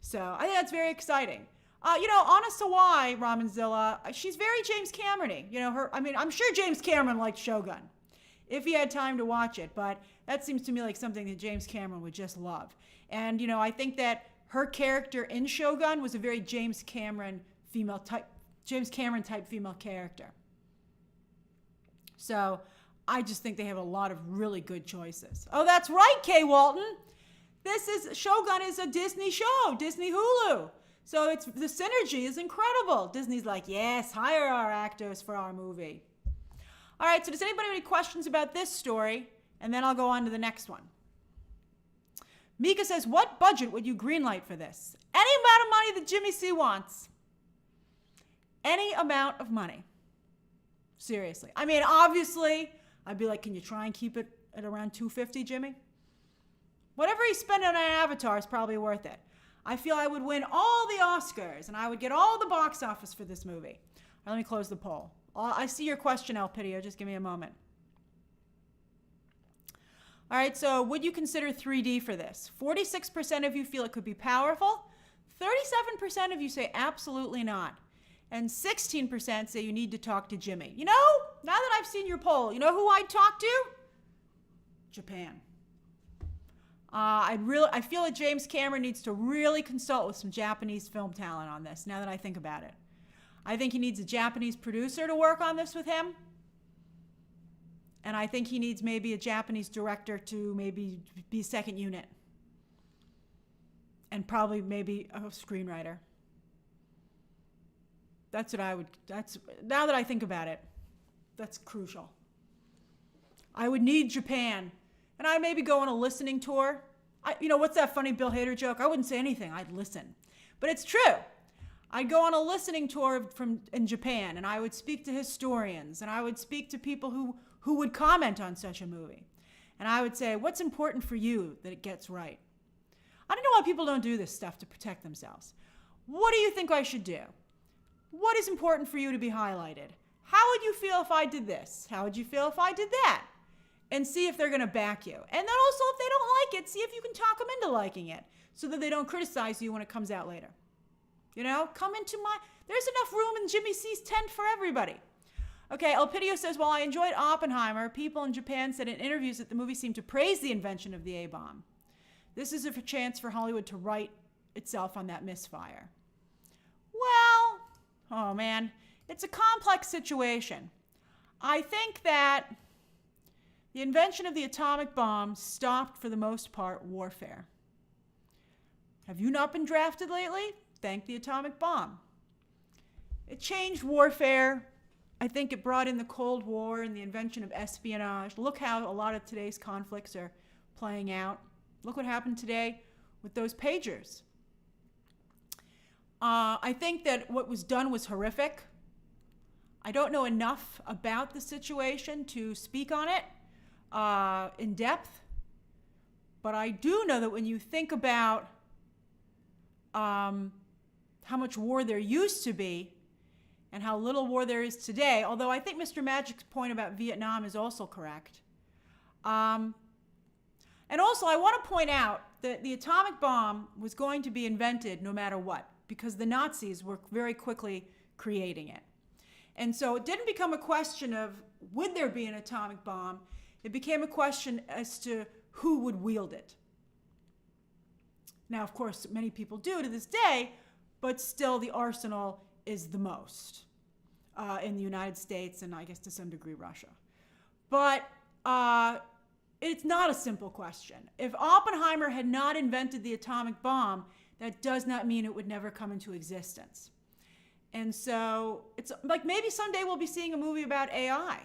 So I think that's very exciting. Anna Sawai, Ramanzilla, she's very James Cameron-y. I'm sure James Cameron liked Shogun if he had time to watch it, but that seems to me like something that James Cameron would just love. And, I think that her character in Shogun was a very James Cameron type female character. So I just think they have a lot of really good choices. Oh, that's right, Kay Walton. Shogun is a Disney show, Disney Hulu. So the synergy is incredible. Disney's like, yes, hire our actors for our movie. All right, so does anybody have any questions about this story? And then I'll go on to the next one. Mika says, what budget would you greenlight for this? Any amount of money that Jimmy C wants. Any amount of money. Seriously. Obviously, I'd be like, can you try and keep it at around $250, Jimmy? Whatever he's spending on an Avatar is probably worth it. I feel I would win all the Oscars, and I would get all the box office for this movie. All right, let me close the poll. I see your question, Elpidio. Just give me a moment. All right, so would you consider 3D for this? 46% of you feel it could be powerful. 37% of you say absolutely not. And 16% say you need to talk to Jimmy. Now that I've seen your poll, you know who I'd talk to? Japan. I feel that James Cameron needs to really consult with some Japanese film talent on this, now that I think about it. I think he needs a Japanese producer to work on this with him. And I think he needs maybe a Japanese director to maybe be second unit. And probably maybe a screenwriter. Now that I think about it, that's crucial. I would need Japan. And I'd maybe go on a listening tour. What's that funny Bill Hader joke? I wouldn't say anything. I'd listen. But it's true. I'd go on a listening tour in Japan, and I would speak to historians, and I would speak to people who would comment on such a movie. And I would say, what's important for you that it gets right? I don't know why people don't do this stuff to protect themselves. What do you think I should do? What is important for you to be highlighted? How would you feel if I did this? How would you feel if I did that? And see if they're going to back you. And then also, if they don't like it, see if you can talk them into liking it so that they don't criticize you when it comes out later. You know, there's enough room in Jimmy C's tent for everybody. Okay, Elpidio says, while I enjoyed Oppenheimer, people in Japan said in interviews that the movie seemed to praise the invention of the A-bomb. This is a chance for Hollywood to right itself on that misfire. Well, oh man, it's a complex situation. I think that the invention of the atomic bomb stopped, for the most part, warfare. Have you not been drafted lately? Thank the atomic bomb. It changed warfare. I think it brought in the Cold War and the invention of espionage. Look how a lot of today's conflicts are playing out. Look what happened today with those pagers. I think that what was done was horrific. I don't know enough about the situation to speak on it in depth, but I do know that when you think about how much war there used to be and how little war there is today, although I think Mr. Magic's point about Vietnam is also correct. And also, I want to point out that the atomic bomb was going to be invented no matter what, because the Nazis were very quickly creating it. And so it didn't become a question of would there be an atomic bomb. It became a question as to who would wield it. Now, of course, many people do to this day, but still the arsenal is the most in the United States and I guess to some degree Russia. But it's not a simple question. If Oppenheimer had not invented the atomic bomb, that does not mean it would never come into existence. And so it's like maybe someday we'll be seeing a movie about AI,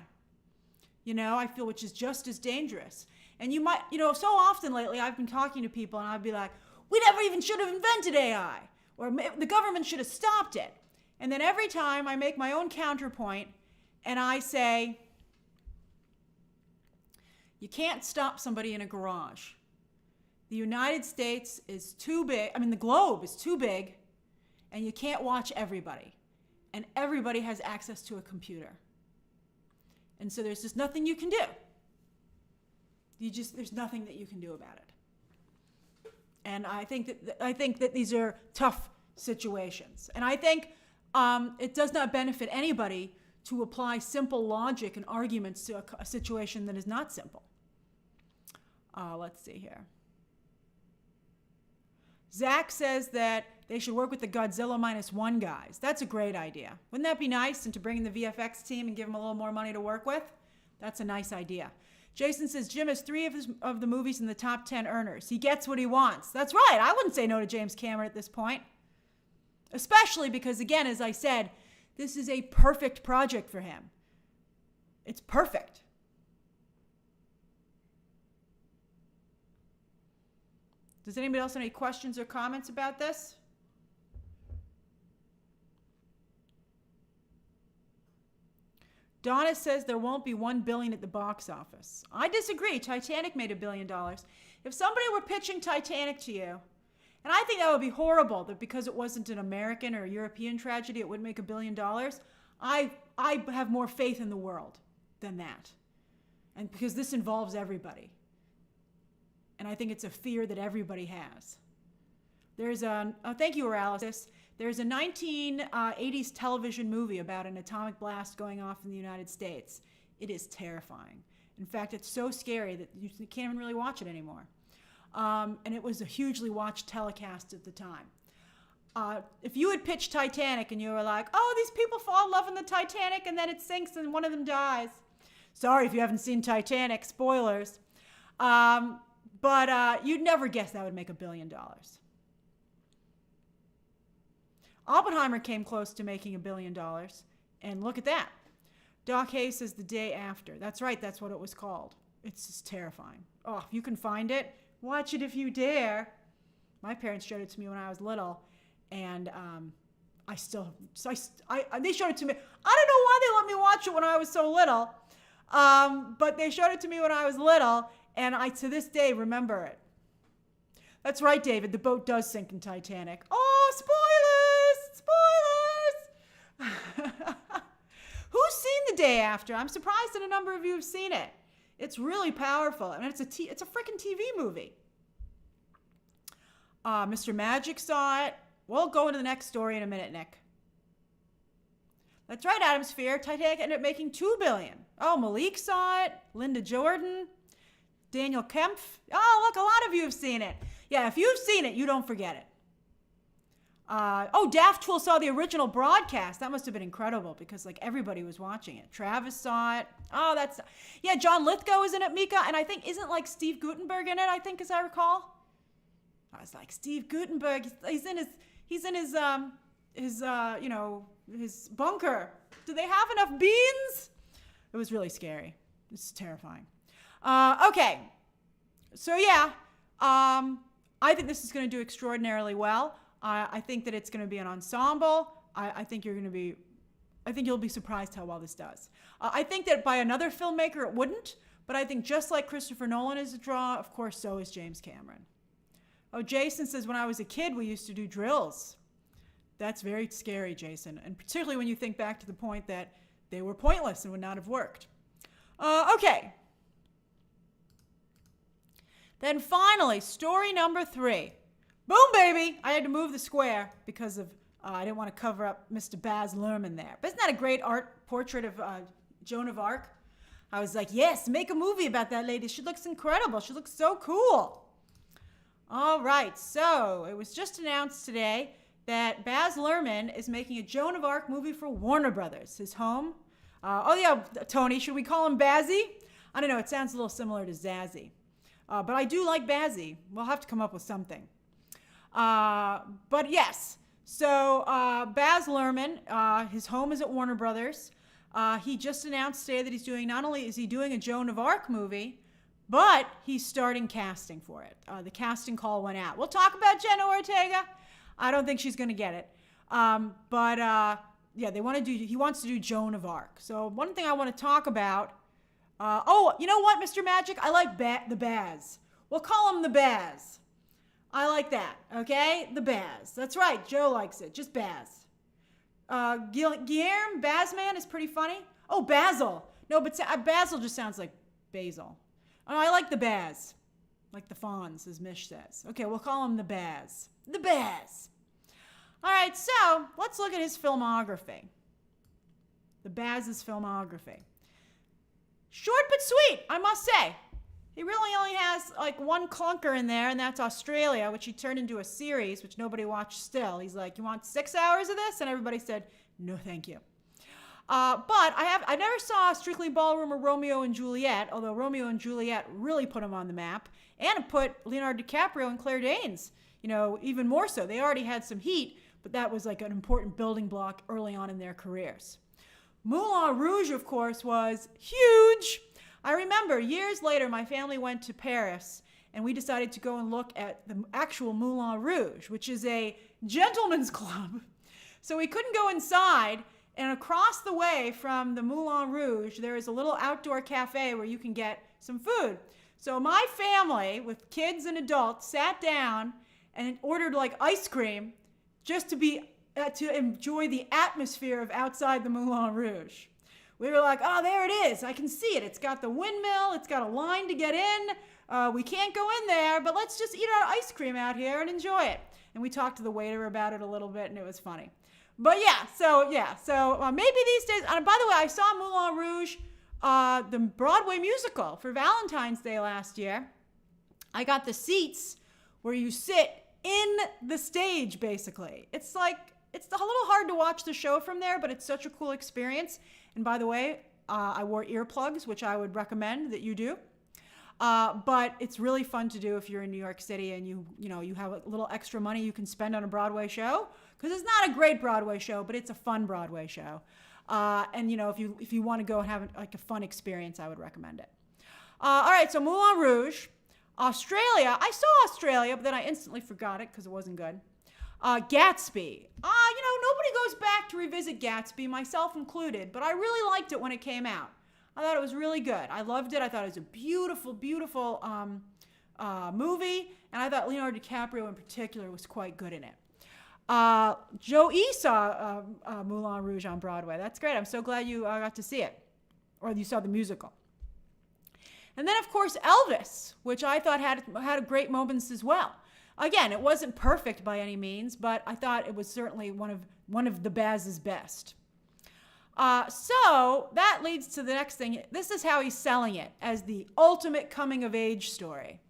I feel, which is just as dangerous. And you might, so often lately I've been talking to people and I'd be like, we never even should have invented AI, or the government should have stopped it. And then every time I make my own counterpoint and I say, you can't stop somebody in a garage. The United States is too big. The globe is too big, and you can't watch everybody. And everybody has access to a computer. And so there's just nothing you can do. There's nothing that you can do about it. And I think that these are tough situations. And I think it does not benefit anybody to apply simple logic and arguments to a situation that is not simple. Let's see here. Zach says that they should work with the Godzilla -1 guys. That's a great idea. Wouldn't that be nice? And to bring in the VFX team and give them a little more money to work with? That's a nice idea. Jason says Jim has 3 of the movies in the top 10 earners. He gets what he wants. That's right. I wouldn't say no to James Cameron at this point. Especially because, again, as I said, this is a perfect project for him. It's perfect. Does anybody else have any questions or comments about this? Donna says there won't be $1 billion at the box office. I disagree. Titanic made $1 billion. If somebody were pitching Titanic to you, and I think that would be horrible, that because it wasn't an American or a European tragedy, it would make $1 billion. I have more faith in the world than that. And because this involves everybody. And I think it's a fear that everybody has. Thank you, Oralysis. There's a 1980s television movie about an atomic blast going off in the United States. It is terrifying. In fact, it's so scary that you can't even really watch it anymore. And it was a hugely watched telecast at the time. If you had pitched Titanic and you were like, oh, these people fall in love in the Titanic and then it sinks and one of them dies. Sorry if you haven't seen Titanic, spoilers. But you'd never guess that would make $1 billion. Oppenheimer came close to making $1 billion. And look at that. Doc Hayes says the day after. That's right, that's what it was called. It's just terrifying. Oh, if you can find it, watch it if you dare. My parents showed it to me when I was little. And they showed it to me. I don't know why they let me watch it when I was so little, but they showed it to me when I was little, and I to this day remember it. That's right, David. The boat does sink in Titanic. Oh, spoilers! Who's seen The Day After? I'm surprised that a number of you have seen it. It's really powerful, and it's a freaking TV movie. Mr. Magic saw it. We'll go into the next story in a minute, Nick. That's right, Adam Sphere. Titanic ended up making $2 billion. Oh, Malik saw it. Linda Jordan. Daniel Kempf. Oh, look, a lot of you have seen it. Yeah, if you've seen it, you don't forget it. Daft Tool saw the original broadcast. That must have been incredible because like everybody was watching it. Travis saw it. Oh, John Lithgow is in it, Mika, and I think isn't like Steve Guttenberg in it, I think, as I recall. I was like, Steve Guttenberg, he's in his bunker. Do they have enough beans? It was really scary. It's terrifying. Okay. So yeah, I think this is going to do extraordinarily well. I think that it's going to be an ensemble. I think you'll be surprised how well this does. I think that by another filmmaker it wouldn't, but I think just like Christopher Nolan is a draw, of course, so is James Cameron. Oh, Jason says, when I was a kid, we used to do drills. That's very scary, Jason, and particularly when you think back to the point that they were pointless and would not have worked. Okay. Then finally, story number 3. Boom, baby! I had to move the square because of I didn't want to cover up Mr. Baz Luhrmann there. But isn't that a great art portrait of Joan of Arc? I was like, yes, make a movie about that lady. She looks incredible. She looks so cool. All right, so it was just announced today that Baz Luhrmann is making a Joan of Arc movie for Warner Brothers, his home. Tony, should we call him Bazzy? I don't know, it sounds a little similar to Zazzy. But I do like Bazzy. We'll have to come up with something. But yes, so Baz Luhrmann, his home is at Warner Brothers. He just announced today that he's doing, not only is he doing a Joan of Arc movie, but he's starting casting for it. The casting call went out. We'll talk about Jenna Ortega. I don't think she's going to get it. Yeah, he wants to do Joan of Arc. So one thing I want to talk about, you know what, Mr. Magic? I like the Baz. We'll call him the Baz. I like that, okay? The Baz. That's right, Joe likes it. Just Baz. Guillermo Bazman is pretty funny. Oh, Basil. No, but Basil just sounds like basil. Oh, I like the Baz. Like the Fonz, as Mish says. Okay, we'll call him the Baz. The Baz. All right, so let's look at his filmography. The Baz's filmography. Short but sweet, I must say. He really only has like one clunker in there, and that's Australia, which he turned into a series, which nobody watched still. He's like, you want 6 hours of this? And everybody said, no, thank you. But I never saw Strictly Ballroom or Romeo and Juliet, although Romeo and Juliet really put him on the map, and it put Leonardo DiCaprio and Claire Danes, even more so. They already had some heat, but that was like an important building block early on in their careers. Moulin Rouge, of course, was huge. I remember years later, my family went to Paris, and we decided to go and look at the actual Moulin Rouge, which is a gentleman's club. So we couldn't go inside, and across the way from the Moulin Rouge, there is a little outdoor cafe where you can get some food. So my family, with kids and adults, sat down and ordered like ice cream just to enjoy the atmosphere of outside the Moulin Rouge. We were like, oh, there it is. I can see it. It's got the windmill. It's got a line to get in. We can't go in there, but let's just eat our ice cream out here and enjoy it. And we talked to the waiter about it a little bit, and it was funny. But so maybe these days, by the way, I saw Moulin Rouge, the Broadway musical for Valentine's Day last year. I got the seats where you sit in the stage, basically. It's a little hard to watch the show from there, but it's such a cool experience. And by the way, I wore earplugs, which I would recommend that you do. But it's really fun to do if you're in New York City and you have a little extra money you can spend on a Broadway show, because it's not a great Broadway show, but it's a fun Broadway show. And if you want to go and have like a fun experience, I would recommend it. All right, so Moulin Rouge, Australia. I saw Australia, but then I instantly forgot it because it wasn't good. Gatsby. Nobody goes back to revisit Gatsby, myself included, but I really liked it when it came out. I thought it was really good. I loved it. I thought it was a beautiful, beautiful movie, and I thought Leonardo DiCaprio in particular was quite good in it. Joe E. saw Moulin Rouge on Broadway. That's great. I'm so glad you got to see it, or you saw the musical. And then, of course, Elvis, which I thought had great moments as well. Again, it wasn't perfect by any means, but I thought it was certainly one of the Baz's best. So that leads to the next thing. This is how he's selling it as the ultimate coming-of-age story.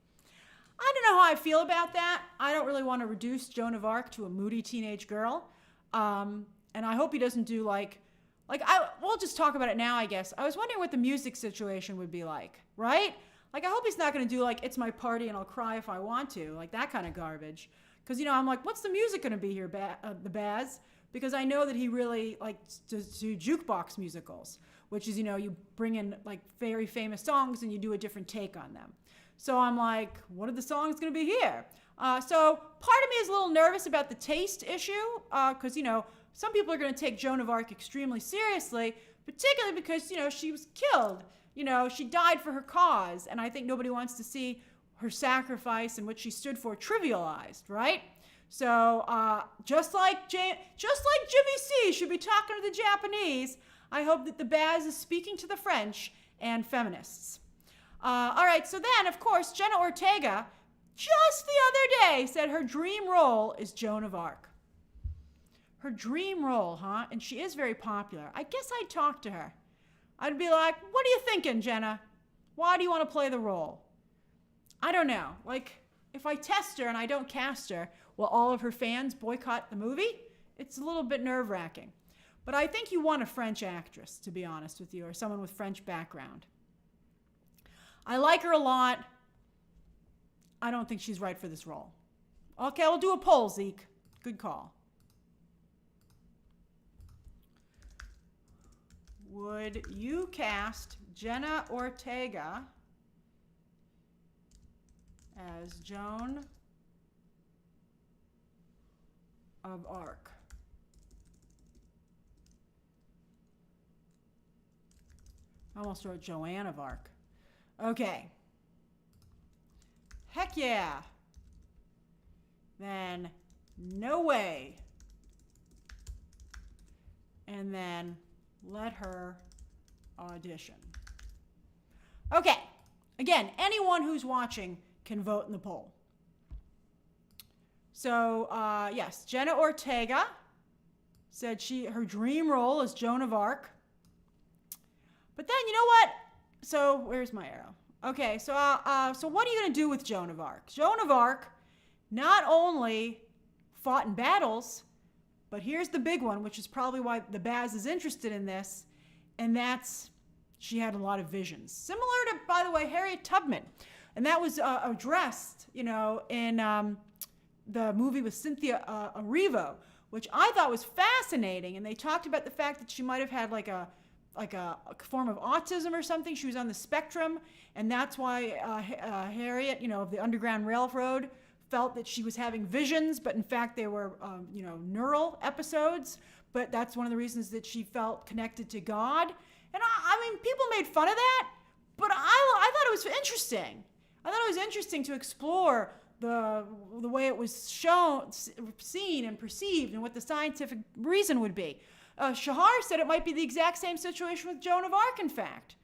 I don't know how I feel about that. I don't really want to reduce Joan of Arc to a moody teenage girl. And I hope he doesn't do we'll just talk about it now, I guess. I was wondering what the music situation would be like, right? I hope he's not going to do It's My Party and I'll Cry If I Want to, that kind of garbage. Because, I'm like, what's the music going to be here, the Baz? Because I know that he really likes to do jukebox musicals, which is, you bring in very famous songs and you do a different take on them. So I'm like, what are the songs going to be here? So part of me is a little nervous about the taste issue because, some people are going to take Joan of Arc extremely seriously, particularly because, she was killed. She died for her cause, and I think nobody wants to see her sacrifice and what she stood for trivialized, right? So just like Jimmy C should be talking to the Japanese, I hope that the Baz is speaking to the French and feminists. All right, so then, of course, Jenna Ortega, just the other day, said her dream role is Joan of Arc. Her dream role, huh? And she is very popular. I guess I'd talk to her. I'd be like, what are you thinking, Jenna? Why do you want to play the role? I don't know. If I test her and I don't cast her, will all of her fans boycott the movie? It's a little bit nerve-wracking. But I think you want a French actress, to be honest with you, or someone with French background. I like her a lot. I don't think she's right for this role. Okay, we'll do a poll, Zeke. Good call. Would you cast Jenna Ortega as Joan of Arc? I almost wrote Joan of Arc. Okay. Heck yeah. Then no way. And then let her audition. Okay. Again, anyone who's watching can vote in the poll. So, yes, Jenna Ortega said her dream role is Joan of Arc. But then, you know what? So, where's my arrow? Okay, so what are you going to do with Joan of Arc? Joan of Arc not only fought in battles, but here's the big one, which is probably why the Baz is interested in this, and that's she had a lot of visions. Similar to, by the way, Harriet Tubman. And that was addressed, in the movie with Cynthia Erivo, which I thought was fascinating. And they talked about the fact that she might have had like a form of autism or something. She was on the spectrum, and that's why Harriet, of the Underground Railroad, felt that she was having visions, but in fact they were, neural episodes. But that's one of the reasons that she felt connected to God. And I mean, people made fun of that, but I thought it was interesting. I thought it was interesting to explore the way it was shown, seen, and perceived, and what the scientific reason would be. Shahar said it might be the exact same situation with Joan of Arc, in fact.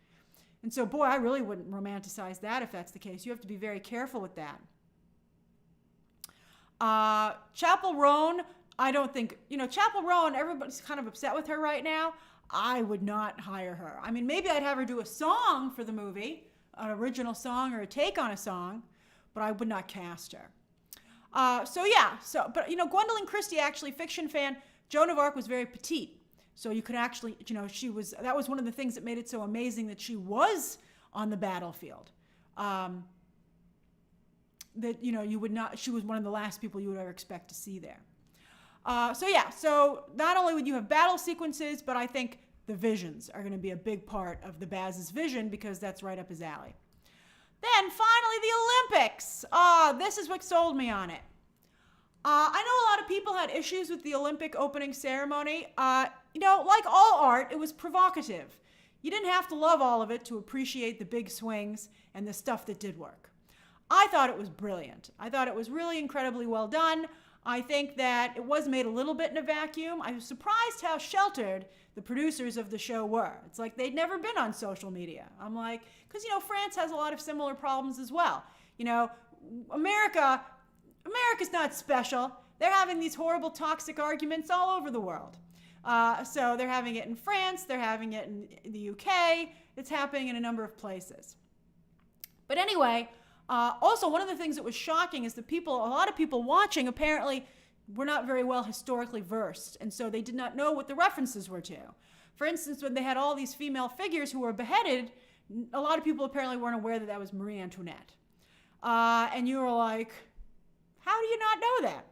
And so, boy, I really wouldn't romanticize that if that's the case. You have to be very careful with that. Chapel Roan, I don't think, Chapel Roan, everybody's kind of upset with her right now. I would not hire her. I mean, maybe I'd have her do a song for the movie, an original song or a take on a song, but I would not cast her. But Gwendolyn Christie, actually, fiction fan, Joan of Arc was very petite. So you could actually, that was one of the things that made it so amazing that she was on the battlefield. She was one of the last people you would ever expect to see there. So not only would you have battle sequences, but I think the visions are going to be a big part of the Baz's vision, because that's right up his alley. Then finally, the Olympics. This is what sold me on it. I know a lot of people had issues with the Olympic opening ceremony. Like all art, it was provocative. You didn't have to love all of it to appreciate the big swings and the stuff that did work. I thought it was brilliant. I thought it was really incredibly well done. I think that it was made a little bit in a vacuum. I was surprised how sheltered the producers of the show were. It's like they'd never been on social media. I'm like, because, France has a lot of similar problems as well. America's not special. They're having these horrible toxic arguments all over the world. So they're having it in France, they're having it in the UK, it's happening in a number of places. But anyway, also one of the things that was shocking is that a lot of people watching apparently were not very well historically versed, and so they did not know what the references were to. For instance, when they had all these female figures who were beheaded, a lot of people apparently weren't aware that that was Marie Antoinette. And you were like, how do you not know that?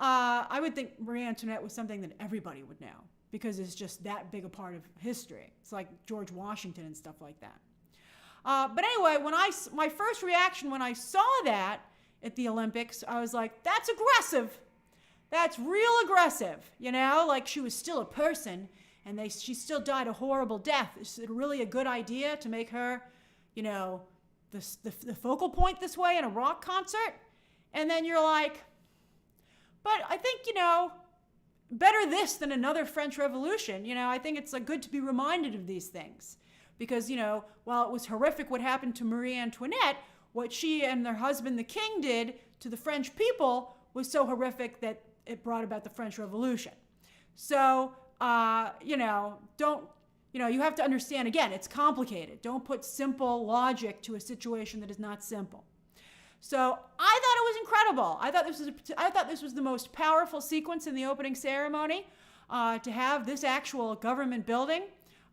I would think Marie Antoinette was something that everybody would know because it's just that big a part of history. It's like George Washington and stuff like that. But anyway, my first reaction when I saw that at the Olympics, I was like, that's aggressive. That's real aggressive. Like she was still a person and she still died a horrible death. Is it really a good idea to make her, the focal point this way in a rock concert? And then you're like, but I think, better this than another French Revolution. I think it's good to be reminded of these things. Because, while it was horrific what happened to Marie Antoinette, what she and their husband, the king, did to the French people was so horrific that it brought about the French Revolution. So, you have to understand, again, it's complicated. Don't put simple logic to a situation that is not simple. So I thought it was incredible. I thought this was the most powerful sequence in the opening ceremony, to have this actual government building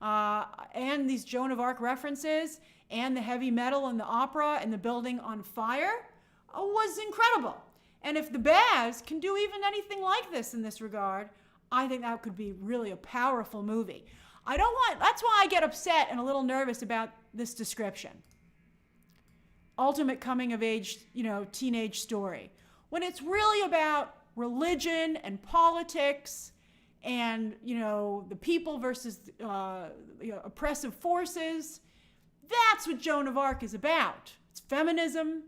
and these Joan of Arc references and the heavy metal and the opera and the building on fire was incredible. And if the Baz can do even anything like this in this regard, I think that could be really a powerful movie. That's why I get upset and a little nervous about this description. Ultimate coming of age, teenage story. When it's really about religion and politics and, the people versus oppressive forces, that's what Joan of Arc is about. It's feminism.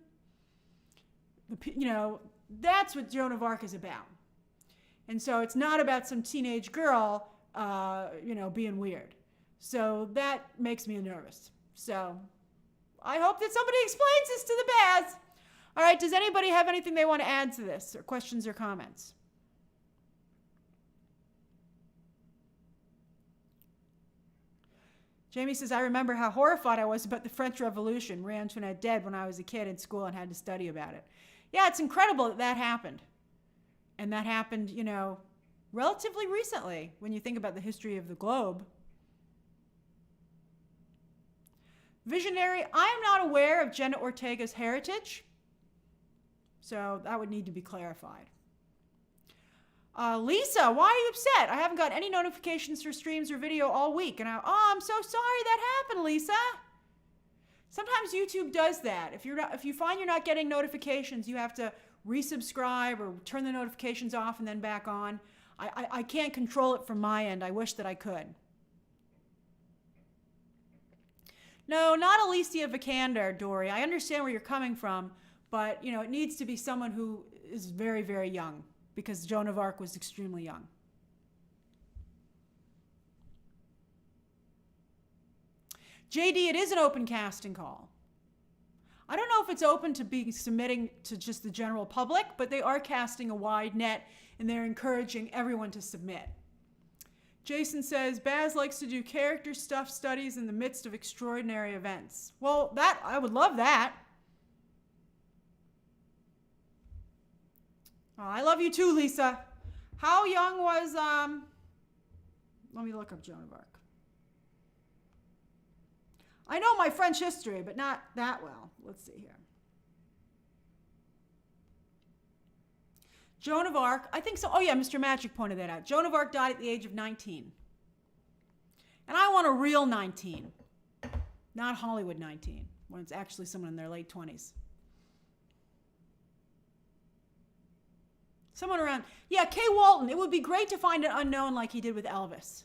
That's what Joan of Arc is about. And so it's not about some teenage girl, being weird. So that makes me nervous. So I hope that somebody explains this to the Baz. All right, does anybody have anything they want to add to this, or questions or comments? Jamie says, I remember how horrified I was about the French Revolution, Marie Antoinette dead, when I was a kid in school and had to study about it. Yeah, it's incredible that happened. And that happened, relatively recently when you think about the history of the globe. Visionary, I am not aware of Jenna Ortega's heritage, so that would need to be clarified. Lisa, why are you upset? I haven't got any notifications for streams or video all week. And I'm so sorry that happened, Lisa. Sometimes YouTube does that. If you find you're not getting notifications, you have to resubscribe or turn the notifications off and then back on. I can't control it from my end. I wish that I could. No, not Alicia Vikander, Dory. I understand where you're coming from, but it needs to be someone who is very, very young, because Joan of Arc was extremely young. JD, it is an open casting call. I don't know if it's open to be submitting to just the general public, but they are casting a wide net and they're encouraging everyone to submit. Jason says, Baz likes to do character stuff studies in the midst of extraordinary events. Well, I would love that. Oh, I love you too, Lisa. How young was, let me look up Joan of Arc. I know my French history, but not that well. Let's see here. Joan of Arc, I think so. Oh yeah, Mr. Magic pointed that out. Joan of Arc died at the age of 19. And I want a real 19, not Hollywood 19, when it's actually someone in their late 20s. Someone around. Yeah, Kay Walton. It would be great to find an unknown like he did with Elvis.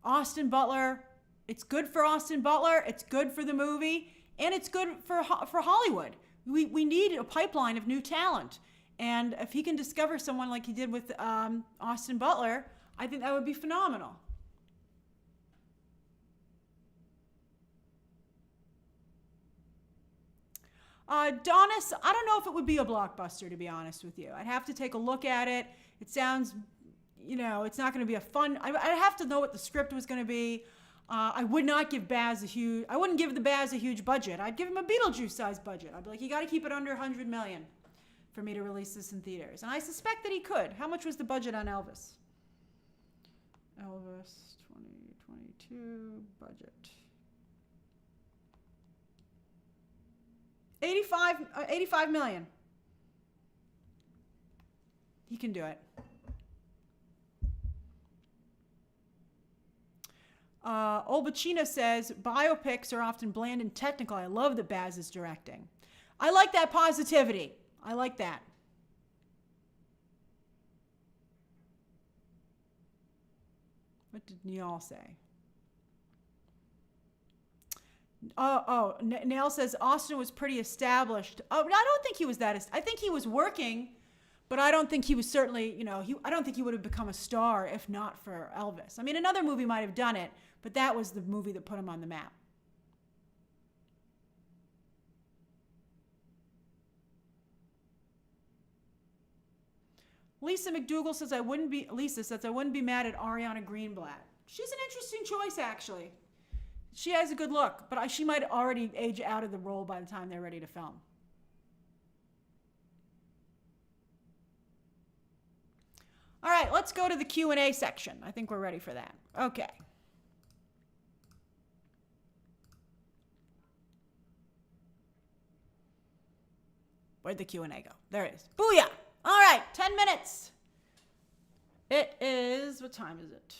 Austin Butler. It's good for Austin Butler. It's good for the movie. And it's good for Hollywood. We need a pipeline of new talent. And if he can discover someone like he did with Austin Butler, I think that would be phenomenal. Donis, I don't know if it would be a blockbuster, to be honest with you. I'd have to take a look at it. It sounds, it's not going to be a fun. I'd have to know what the script was going to be. I would not give I wouldn't give the Baz a huge budget. I'd give him a Beetlejuice-sized budget. I'd be like, you got to keep it under $100 million for me to release this in theaters. And I suspect that he could. How much was the budget on Elvis? Elvis 2022 budget. 85 million. He can do it. Olbachina says, biopics are often bland and technical. I love that Baz is directing. I like that positivity. I like that. What did Neil say? Nail says Austin was pretty established. Oh, I don't think he was that. I think he was working, but I don't think he was certainly, I don't think he would have become a star if not for Elvis. I mean, another movie might have done it, but that was the movie that put him on the map. Lisa McDougall says I wouldn't be mad at Ariana Greenblatt. She's an interesting choice, actually. She has a good look, but she might already age out of the role by the time they're ready to film. All right, let's go to the Q&A section. I think we're ready for that. Okay. Where'd the Q&A go? There it is. Booyah! All right, 10 minutes. It is, what time is it?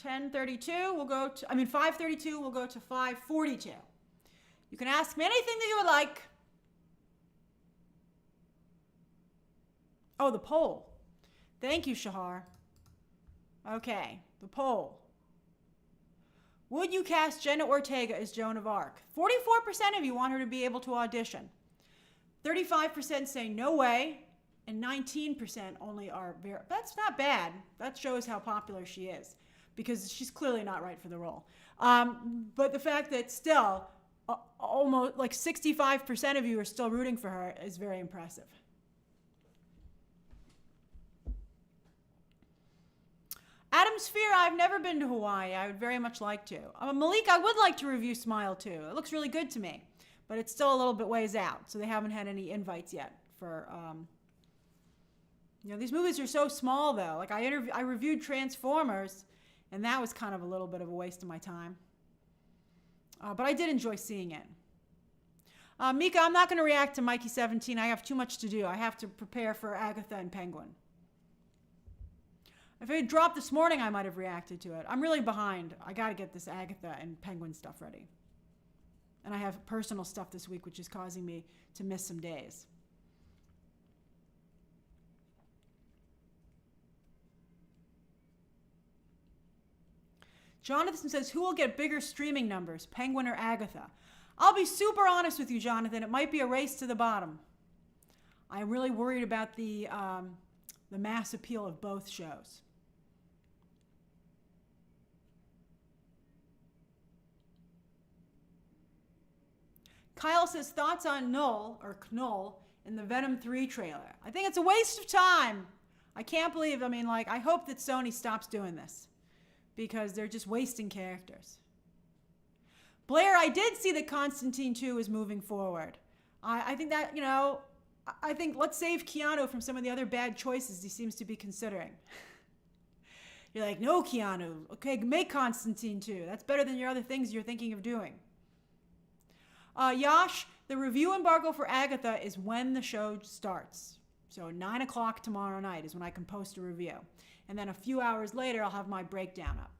10:32, 5:32, we'll go to 5:42. You can ask me anything that you would like. Oh, the poll. Thank you, Shahar. Okay, the poll. Would you cast Jenna Ortega as Joan of Arc? 44% of you want her to be able to audition. 35% say no way, and 19% only are very. That's not bad. That shows how popular she is, because she's clearly not right for the role. But the fact that still almost like 65% of you are still rooting for her is very impressive. Adam Sphere, I've never been to Hawaii. I would very much like to. Malik, I would like to review Smile 2. It looks really good to me, but it's still a little bit ways out, so they haven't had any invites yet for, these movies are so small, though. Like, I reviewed Transformers, and that was kind of a little bit of a waste of my time. But I did enjoy seeing it. Mika, I'm not going to react to Mikey 17. I have too much to do. I have to prepare for Agatha and Penguin. If it had dropped this morning, I might have reacted to it. I'm really behind. I got to get this Agatha and Penguin stuff ready. And I have personal stuff this week, which is causing me to miss some days. Jonathan says, who will get bigger streaming numbers, Penguin or Agatha? I'll be super honest with you, Jonathan. It might be a race to the bottom. I'm really worried about the mass appeal of both shows. Kyle says, thoughts on Knoll in the Venom 3 trailer. I think it's a waste of time. I can't believe, I hope that Sony stops doing this, because they're just wasting characters. Blair, I did see that Constantine 2 is moving forward. I think that, I think let's save Keanu from some of the other bad choices he seems to be considering. You're like, no, Keanu. Okay, make Constantine 2. That's better than your other things you're thinking of doing. Yash, the review embargo for Agatha is when the show starts. So 9 o'clock tomorrow night is when I can post a review. And then a few hours later, I'll have my breakdown up.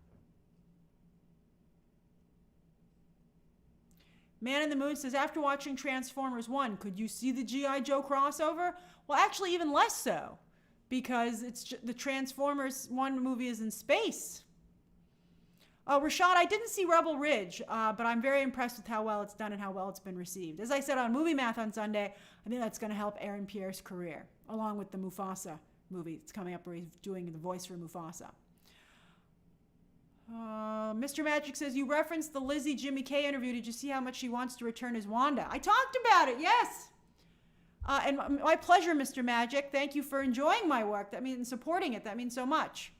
Man in the Moon says, after watching Transformers 1, could you see the G.I. Joe crossover? Well, actually, even less so, because the Transformers 1 movie is in space. Rashad, I didn't see Rebel Ridge, but I'm very impressed with how well it's done and how well it's been received. As I said on Movie Math on Sunday, I think that's going to help Aaron Pierre's career, along with the Mufasa movie that's coming up where he's doing the voice for Mufasa. Mr. Magic says, you referenced the Lizzie Jimmy K interview. Did you see how much she wants to return as Wanda? I talked about it, yes. And my pleasure, Mr. Magic. Thank you for enjoying my work. That means supporting it. That means so much.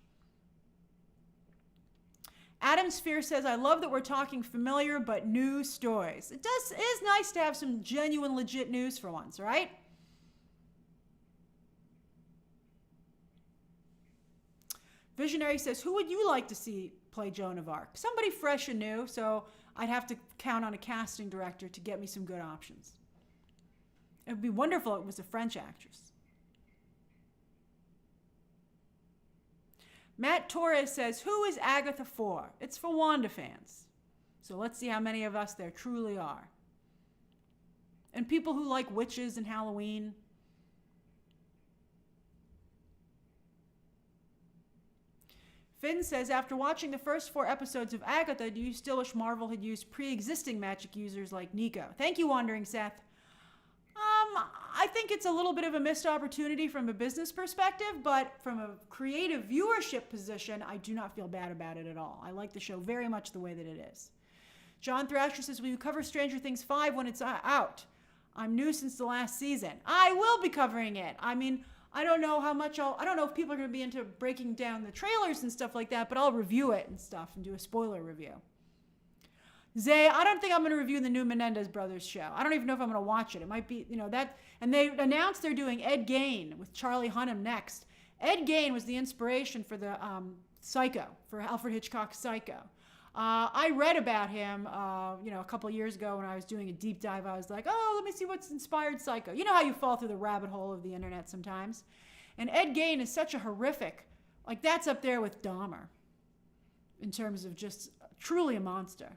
Adam Sphere says, I love that we're talking familiar but new stories. It is nice to have some genuine, legit news for once, right? Visionary says, who would you like to see play Joan of Arc? Somebody fresh and new, so I'd have to count on a casting director to get me some good options. It would be wonderful if it was a French actress. Matt Torres says, who is Agatha for? It's for Wanda fans. So let's see how many of us there truly are. And people who like witches and Halloween. Finn says, after watching the first 4 episodes of Agatha, do you still wish Marvel had used pre-existing magic users like Nico? Thank you, Wandering Seth. I think it's a little bit of a missed opportunity from a business perspective, but from a creative viewership position, I do not feel bad about it at all. I like the show very much the way that it is. John Thrasher says, will you cover Stranger Things 5 when it's out? I'm new since the last season. I will be covering it. I mean, I don't know how much I don't know if people are going to be into breaking down the trailers and stuff like that, but I'll review it and stuff and do a spoiler review. Zay, I don't think I'm going to review the new Menendez Brothers show. I don't even know if I'm going to watch it. It might be, that. And they announced they're doing Ed Gein with Charlie Hunnam next. Ed Gein was the inspiration for the Psycho, for Alfred Hitchcock's Psycho. I read about him, a couple years ago when I was doing a deep dive. I was like, oh, let me see what's inspired Psycho. You know how you fall through the rabbit hole of the internet sometimes. And Ed Gein is such a horrific, that's up there with Dahmer in terms of just truly a monster.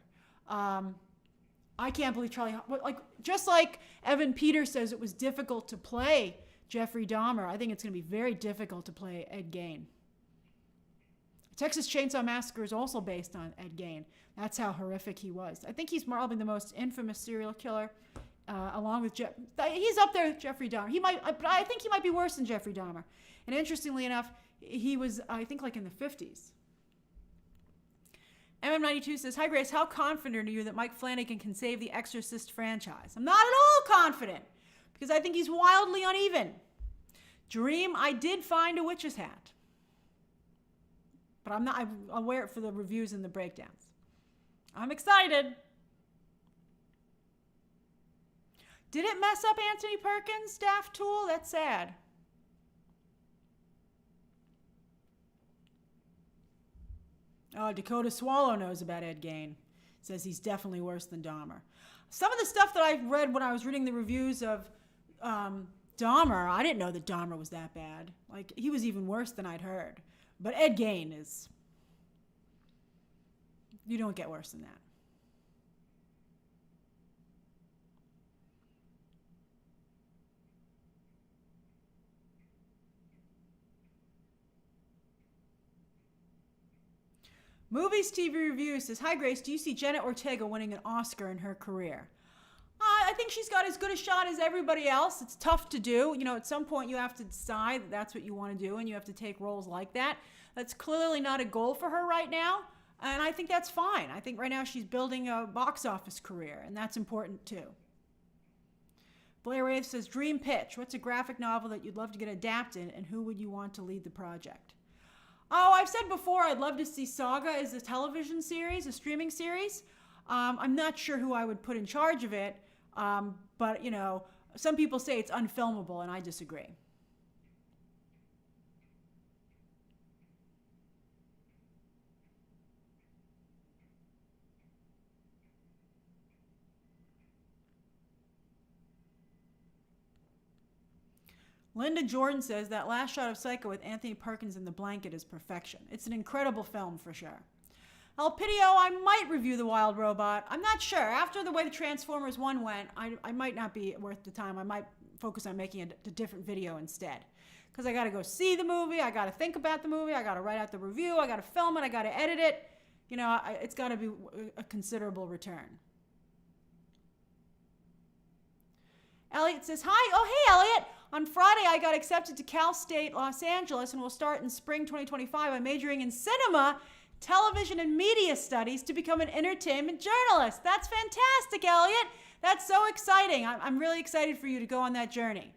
I can't believe just like Evan Peters says it was difficult to play Jeffrey Dahmer, I think it's going to be very difficult to play Ed Gein. Texas Chainsaw Massacre is also based on Ed Gein. That's how horrific he was. I think he's probably the most infamous serial killer, along with he's up there with Jeffrey Dahmer. But I think he might be worse than Jeffrey Dahmer. And interestingly enough, he was, I think, in the 50s. MM92 says, hi Grace, how confident are you that Mike Flanagan can save the Exorcist franchise? I'm not at all confident, because I think he's wildly uneven. Dream, I did find a witch's hat. But I'll wear it for the reviews and the breakdowns. I'm excited. Did it mess up Anthony Perkins' Daft Tool? That's sad. Oh, Dakota Swallow knows about Ed Gein. Says he's definitely worse than Dahmer. Some of the stuff that I read when I was reading the reviews of Dahmer, I didn't know that Dahmer was that bad. He was even worse than I'd heard. But Ed Gein is... You don't get worse than that. Movies TV Review says, hi Grace, do you see Jenna Ortega winning an Oscar in her career? I think she's got as good a shot as everybody else. It's tough to do. At some point you have to decide that that's what you want to do, and you have to take roles like that. That's clearly not a goal for her right now, and I think that's fine. I think right now she's building a box office career, and that's important too. Blair Wave says, dream pitch. What's a graphic novel that you'd love to get adapted, and who would you want to lead the project? Oh, I've said before, I'd love to see Saga as a television series, a streaming series. I'm not sure who I would put in charge of it, but, some people say it's unfilmable, and I disagree. Linda Jordan says that last shot of Psycho with Anthony Perkins in the blanket is perfection. It's an incredible film for sure. Elpidio, I might review The Wild Robot. I'm not sure. After the way the Transformers 1 went, I might not be worth the time. I might focus on making a different video instead. Because I got to go see the movie, I got to think about the movie, I got to write out the review, I got to film it, I got to edit it. You know, it's got to be a considerable return. Elliot says, hi. Oh, hey, Elliot. On Friday, I got accepted to Cal State Los Angeles and will start in spring 2025. I'm majoring in cinema, television, and media studies to become an entertainment journalist. That's fantastic, Elliot. That's so exciting. I'm really excited for you to go on that journey.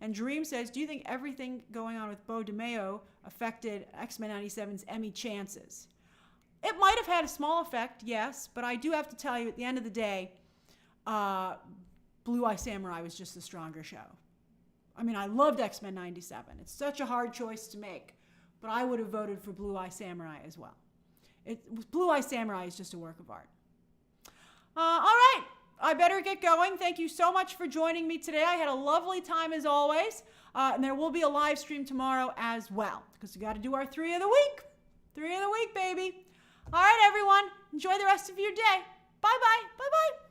And Dream says, do you think everything going on with Beau DeMayo affected X-Men 97's Emmy chances? It might have had a small effect, yes, but I do have to tell you, at the end of the day, Blue Eye Samurai was just the stronger show. I mean, I loved X-Men 97. It's such a hard choice to make, but I would have voted for Blue Eye Samurai as well. Blue Eye Samurai is just a work of art. All right, I better get going. Thank you so much for joining me today. I had a lovely time as always, and there will be a live stream tomorrow as well, because we got to do our 3 of the week. 3 of the week, baby. All right, everyone, enjoy the rest of your day. Bye-bye. Bye-bye.